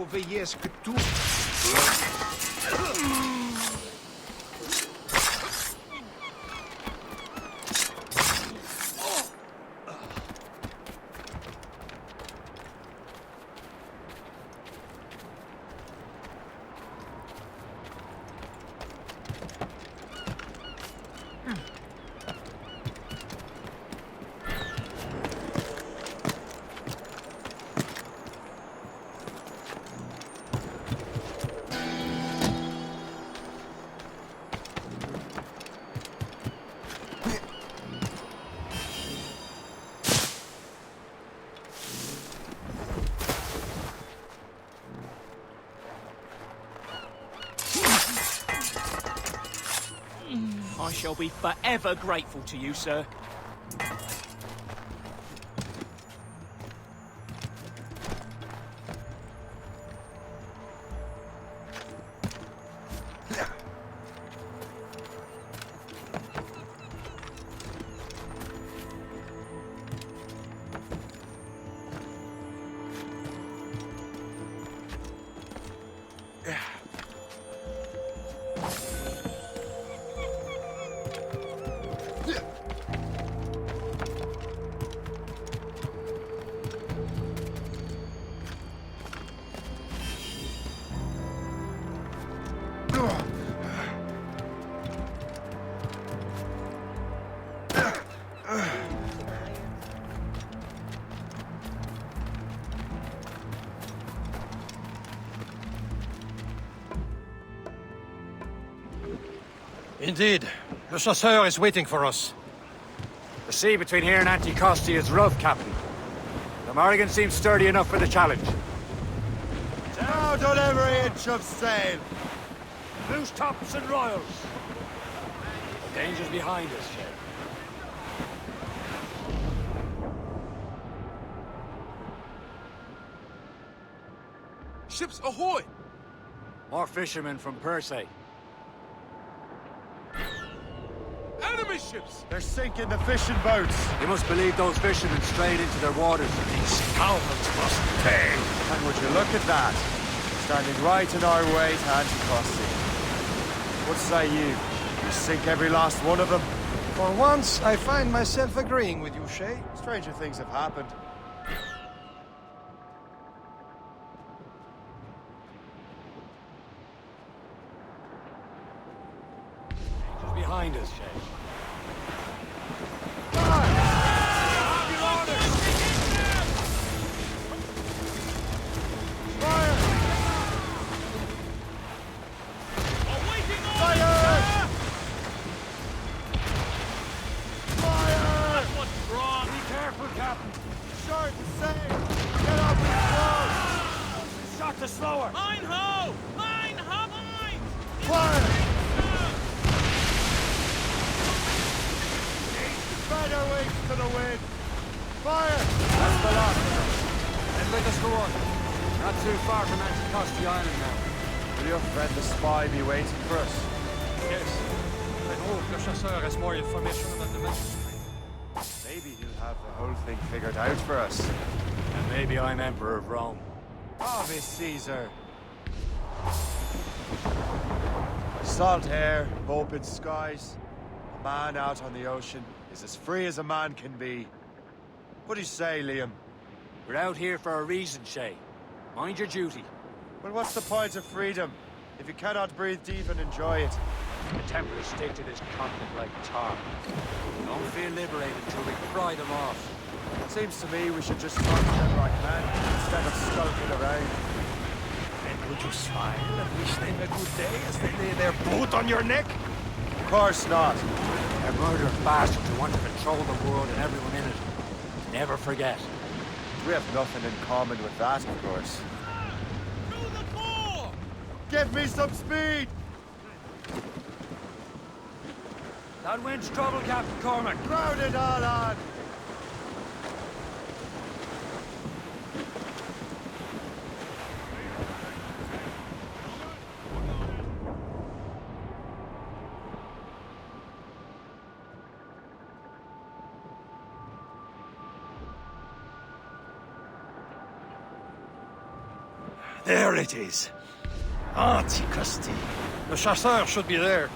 faut veiller à ce que tout... I shall be forever grateful to you, sir. Indeed. Le chasseur is waiting for us. The sea between here and Anticosti is rough, Captain. The Morrigan seems sturdy enough for the challenge. Out on every inch of sail! Loose tops and royals! The danger's behind us, Shay. Ships ahoy! More fishermen from Persay. Enemy ships! They're sinking the fishing boats! You must believe those fishermen strayed into their waters. These scoundrels must pay! And would you look at that? Standing right in our way to Anticosti. What say you? You sink every last one of them? For once, I find myself agreeing with you, Shay. Stranger things have happened. Danger's behind us, Shay. The slower! Mine ho! Mine ho! Mine! Fire! Spread our wings to the wind! Fire! That's the last of them. Then let us go on. Not too far from Anticosti Island now. Will your friend the spy be waiting for us? Yes. I hope the chasseur has more information about the magistrate. Maybe he'll have the whole thing figured out for us. And maybe I'm Emperor of Rome. Ave Caesar. Salt air, open skies. A man out on the ocean is as free as a man can be. What do you say, Liam? We're out here for a reason, Shay. Mind your duty. Well, what's the point of freedom if you cannot breathe deep and enjoy it? The Templars stick to this continent like tar. Don't feel liberated until we pry them off. Seems to me we should just talk to them like men instead of skulking around. And would you smile and wish them a good day as they lay their boot on your neck? Of course not. They're murderous bastards who want to control the world and everyone in it. Never forget. We have nothing in common with that, of course. To the fore! Give me some speed! That wind's trouble, Captain Cormac. Crowd it all on! There it is. Antiquity. The chasseur should be there.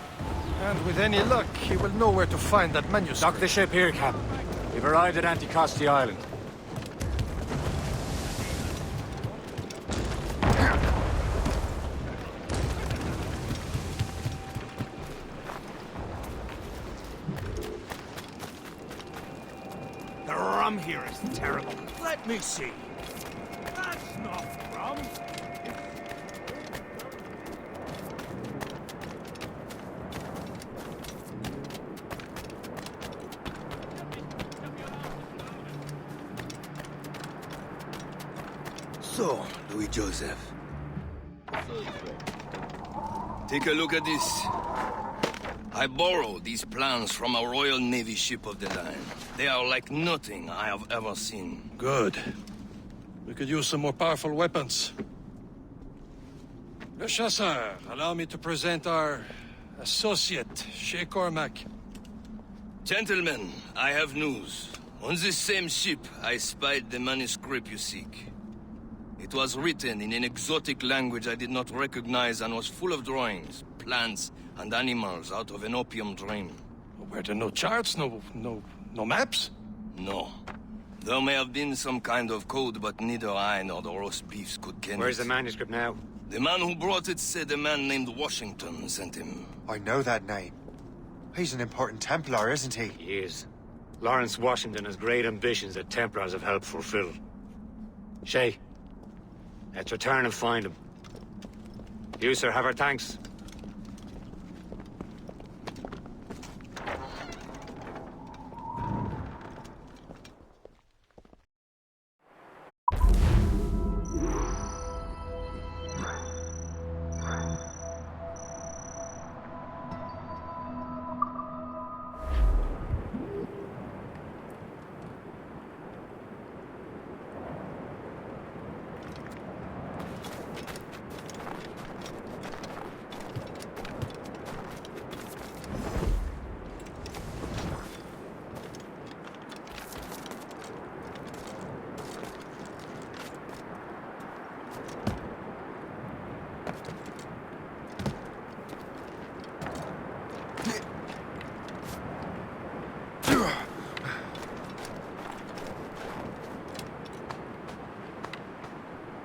And with any luck, he will know where to find that manuscript. Dock the ship here, Captain. We've arrived at Anticosti Island. The rum here is terrible. Let me see. That's not rum. So, Louis Joseph. Take a look at this. I borrowed these plans from a Royal Navy ship of the line. They are like nothing I have ever seen. Good. We could use some more powerful weapons. Le Chasseur, allow me to present our associate, Shay Cormac. Gentlemen, I have news. On this same ship, I spied the manuscript you seek. It was written in an exotic language I did not recognize and was full of drawings, plants, and animals out of an opium dream. Were there no charts, no maps? No. There may have been some kind of code, but neither I nor the roast beefs could ken Where's it. the manuscript now? The man who brought it said a man named Washington sent him. I know that name. He's an important Templar, isn't he? He is. Lawrence Washington has great ambitions that Templars have helped fulfill. Shay, let's return and find him. You, sir, have our thanks.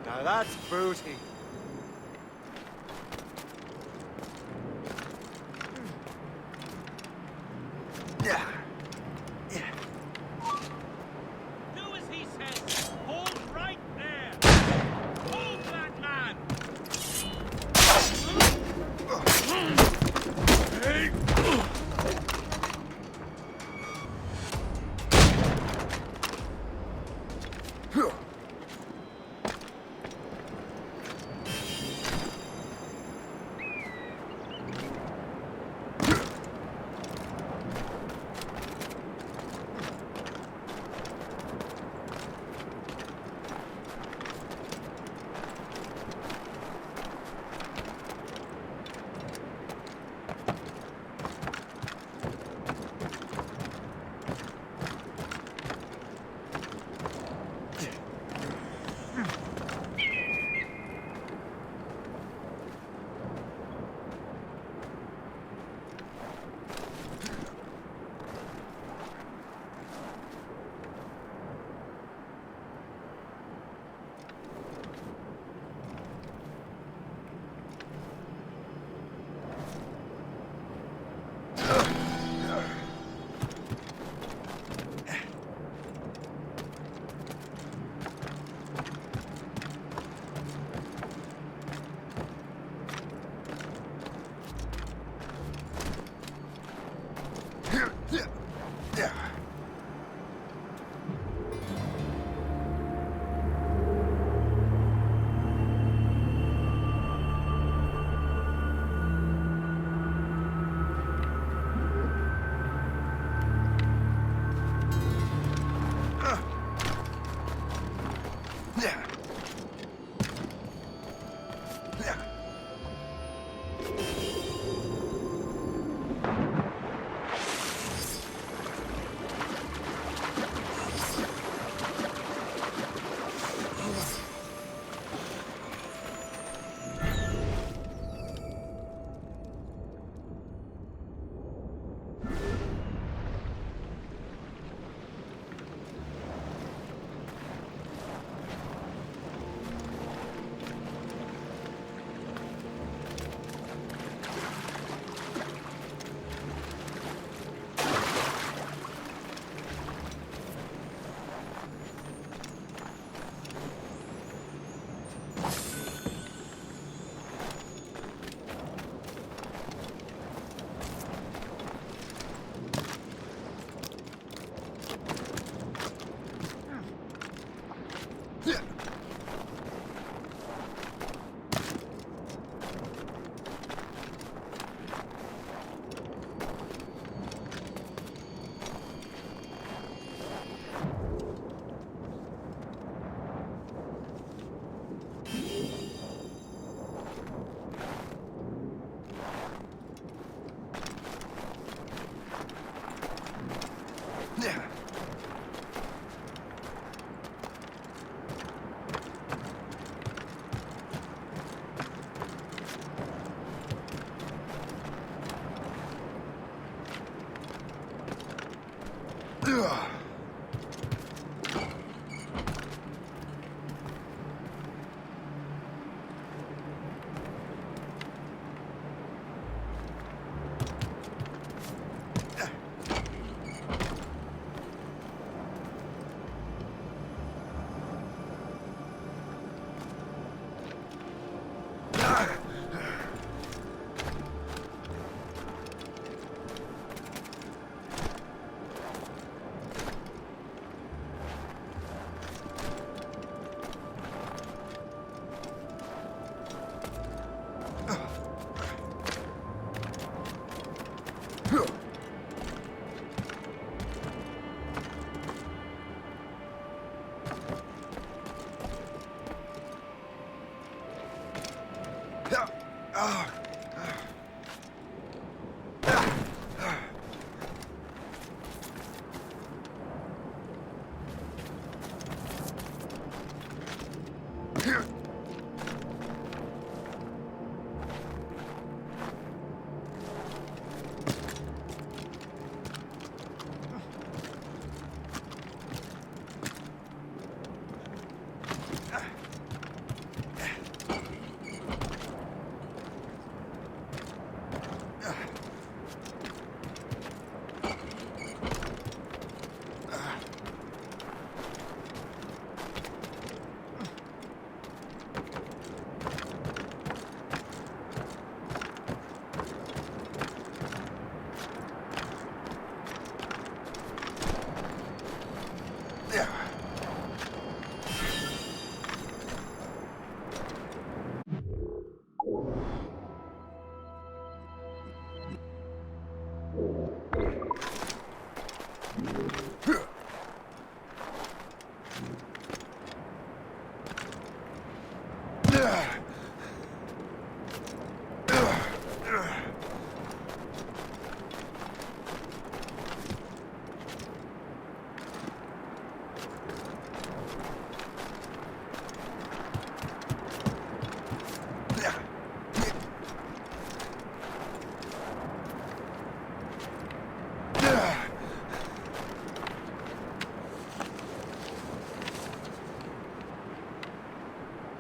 Now that's booty. Yeah. Do as he says. Hold right there. Hold that man. Hey.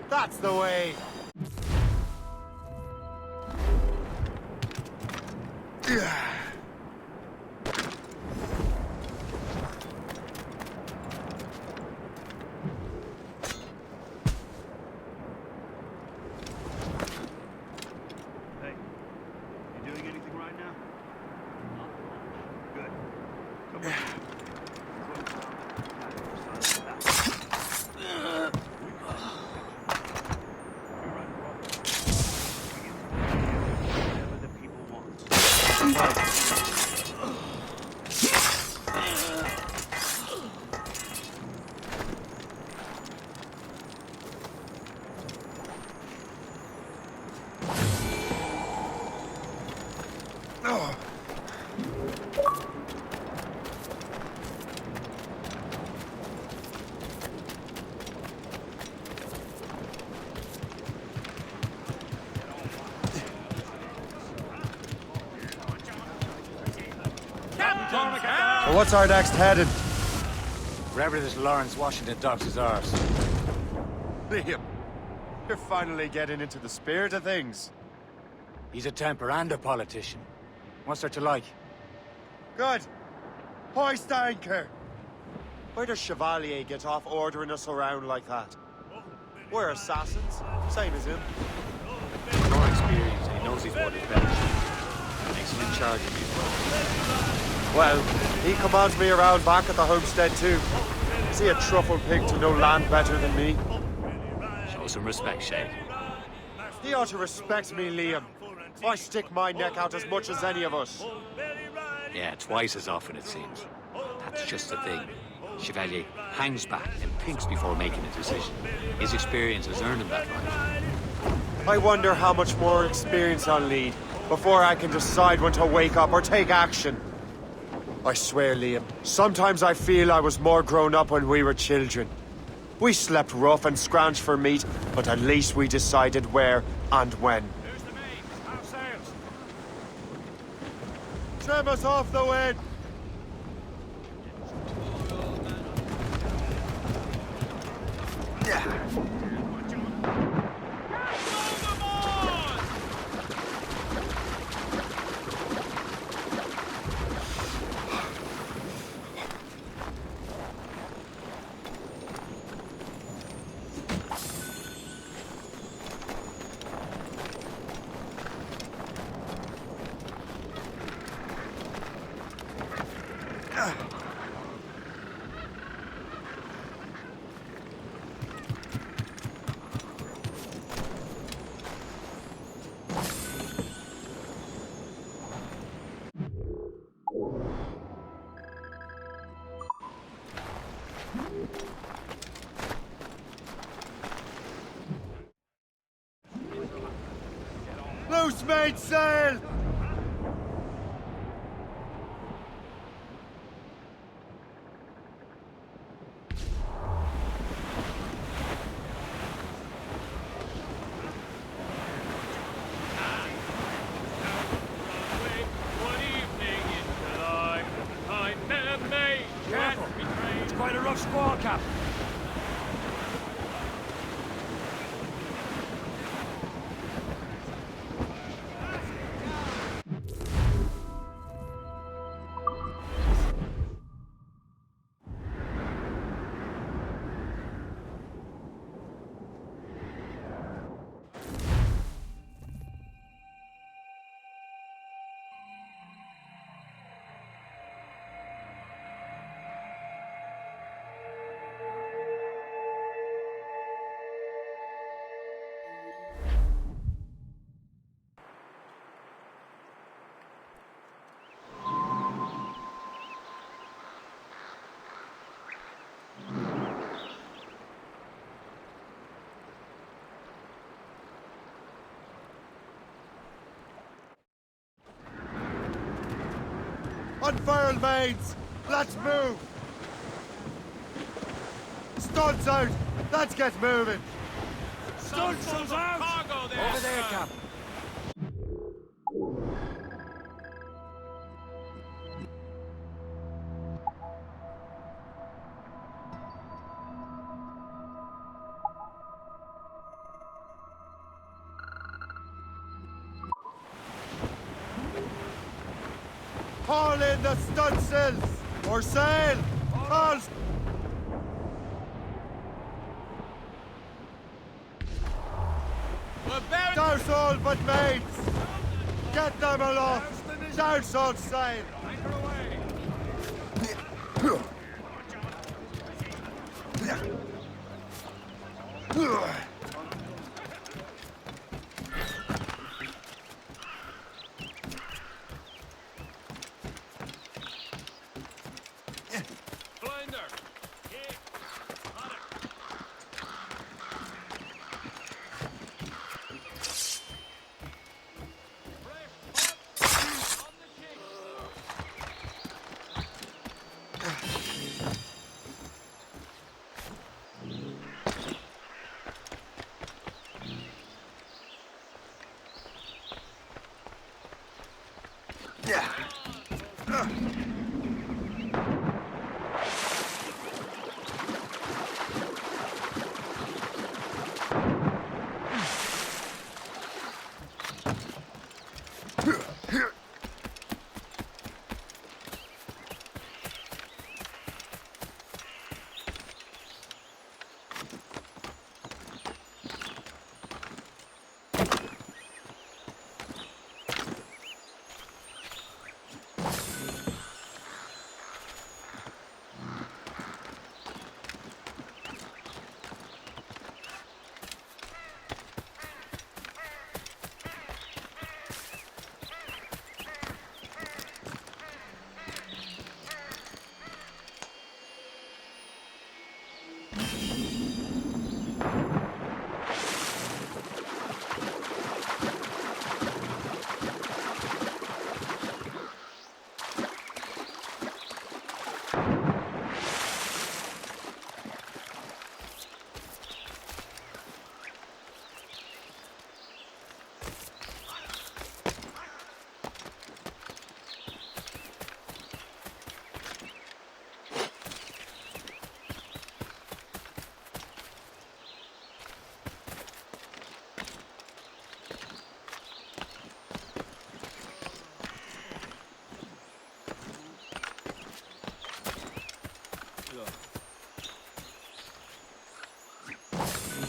That's the way. Hey, you doing anything right now? Good. Come on. So what's our next heading? Wherever this Lawrence Washington docks is ours. Liam, you're finally getting into the spirit of things. He's a Templar and a politician. What's there to like? Good. Hoist anchor. Where does Chevalier get off ordering us around like that? We're assassins, same as him. More experience, and he knows his orders better. Makes him in charge of these orders. Well, he commands me around back at the homestead too. Is he a truffle pig to know land better than me? Show some respect, Shay. He ought to respect me, Liam. I stick my neck out as much as any of us. Yeah, twice as often it seems. That's just the thing. Chevalier hangs back and thinks before making a decision. His experience has earned him that right. I wonder how much more experience I'll need before I can decide when to wake up or take action. I swear, Liam, sometimes I feel I was more grown up when we were children. We slept rough and scrounged for meat, but at least we decided where and when. Who's the mate? How sails? Trim us off the wind! Loose mainsail! It's quite a rough squall, Captain. unfurl mains! Let's move! Studs out! Let's get moving! Studs out! Cargo there, Over there, sir. Cap. Haul in the stunsails! Or sail! Haul! Douse all but mates! Get them aloft! Douse all sail!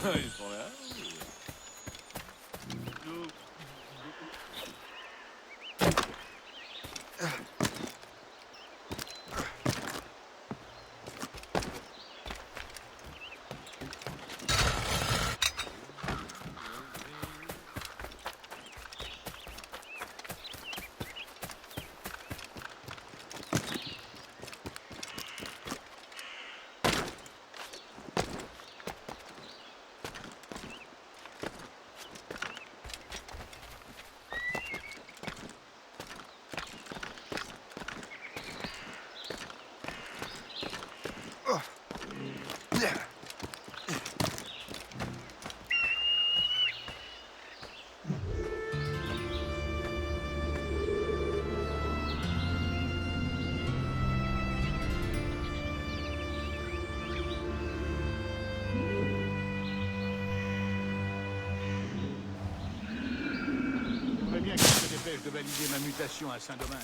Ils sont là. Bien que je me dépêche de valider ma mutation à Saint-Domingue.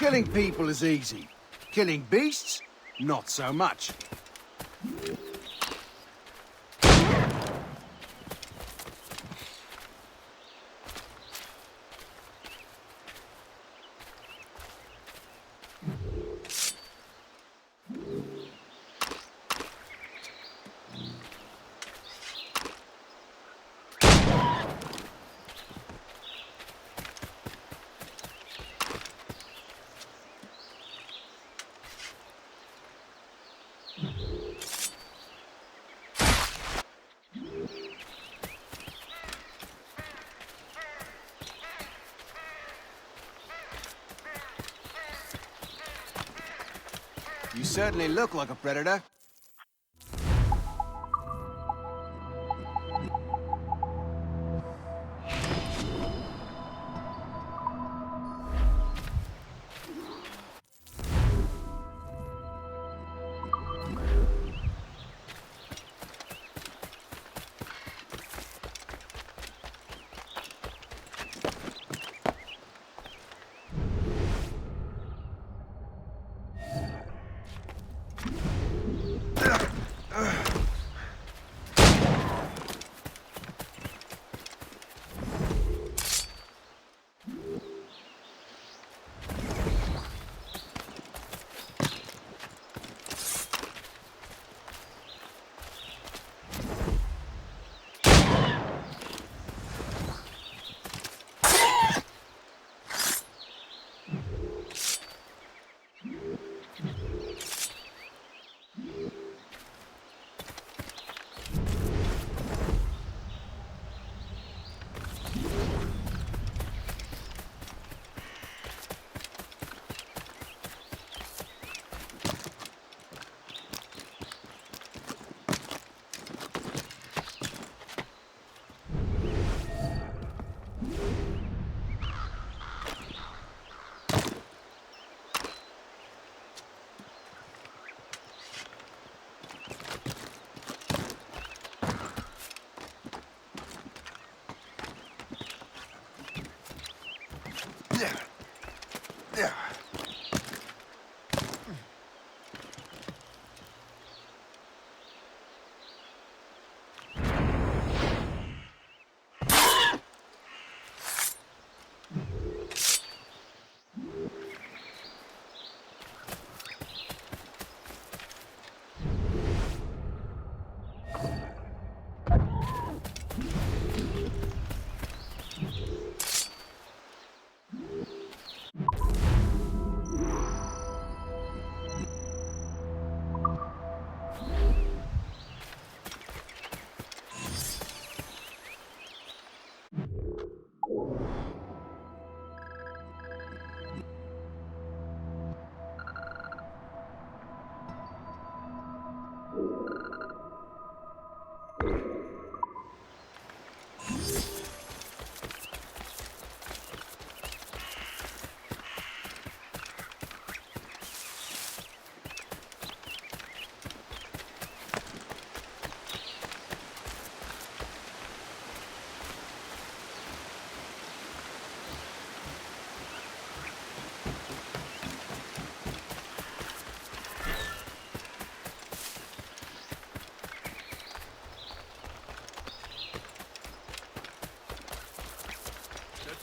Killing people is easy. Killing beasts, not so much. You certainly look like a predator.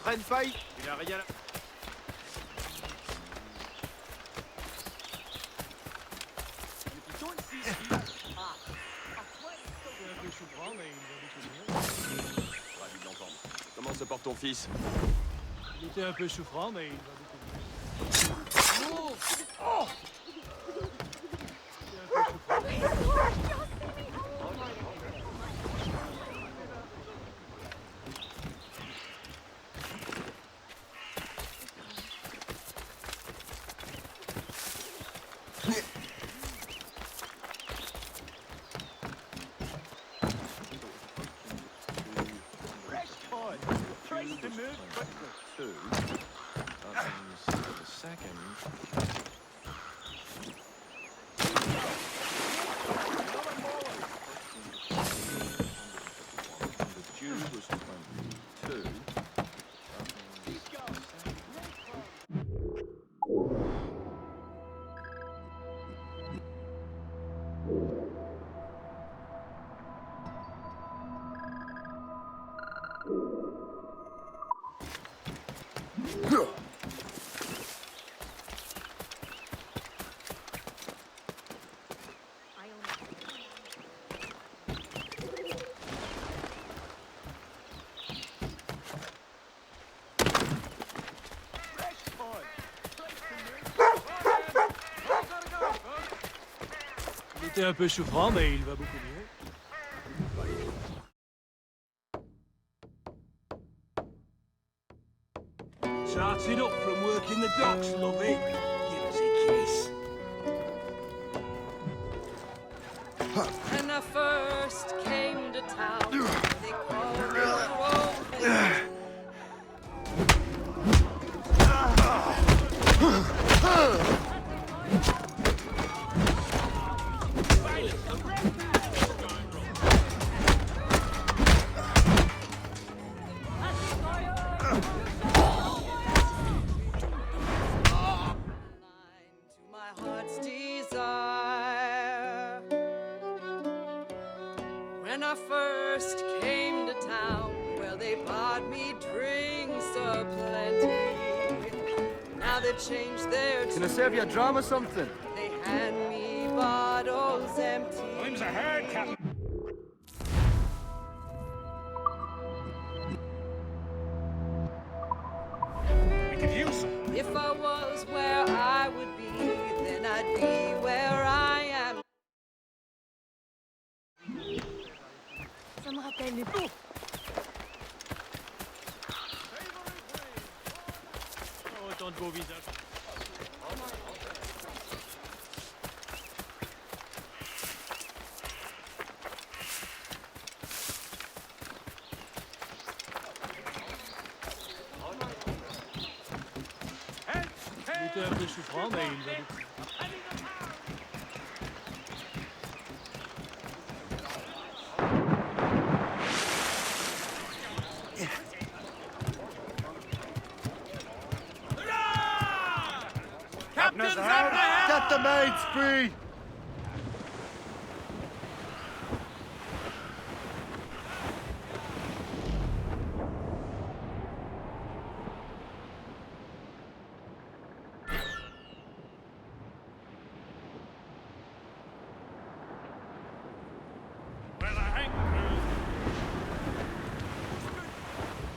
Traîne faille, il a rien. Ravi de l'entendre. Comment se porte ton fils? Il était un peu souffrant, mais il va beaucoup mieux. Oh! Oh! C'était un peu souffrant, mais il va beaucoup mieux. Started up from working the docks, lovey. Give us a kiss. When I first came to town, they called me Grove. When I first came to town, well, they bought me drinks aplenty. Now they've changed their tune. Can I serve you a dram or something? They hand me bottles empty. Time's ahead, Captain. We could use some. If I was where I would be, then I'd be where I am. Ça me rappelle les beaux. Oh, autant de beaux visages. Il était un peu souffrant, mais il va beaucoup mieux. Captain's out! Get the main speed!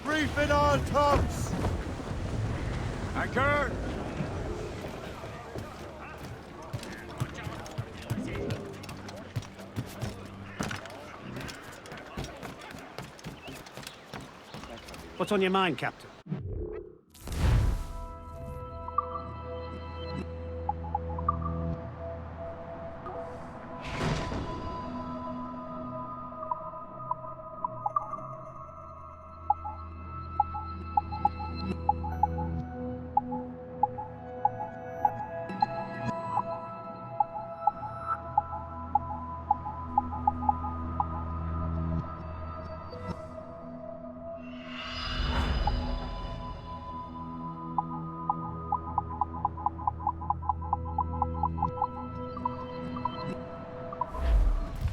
Briefing all tops! Anchor! What's on your mind, Captain?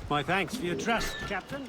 My thanks for your trust, Captain.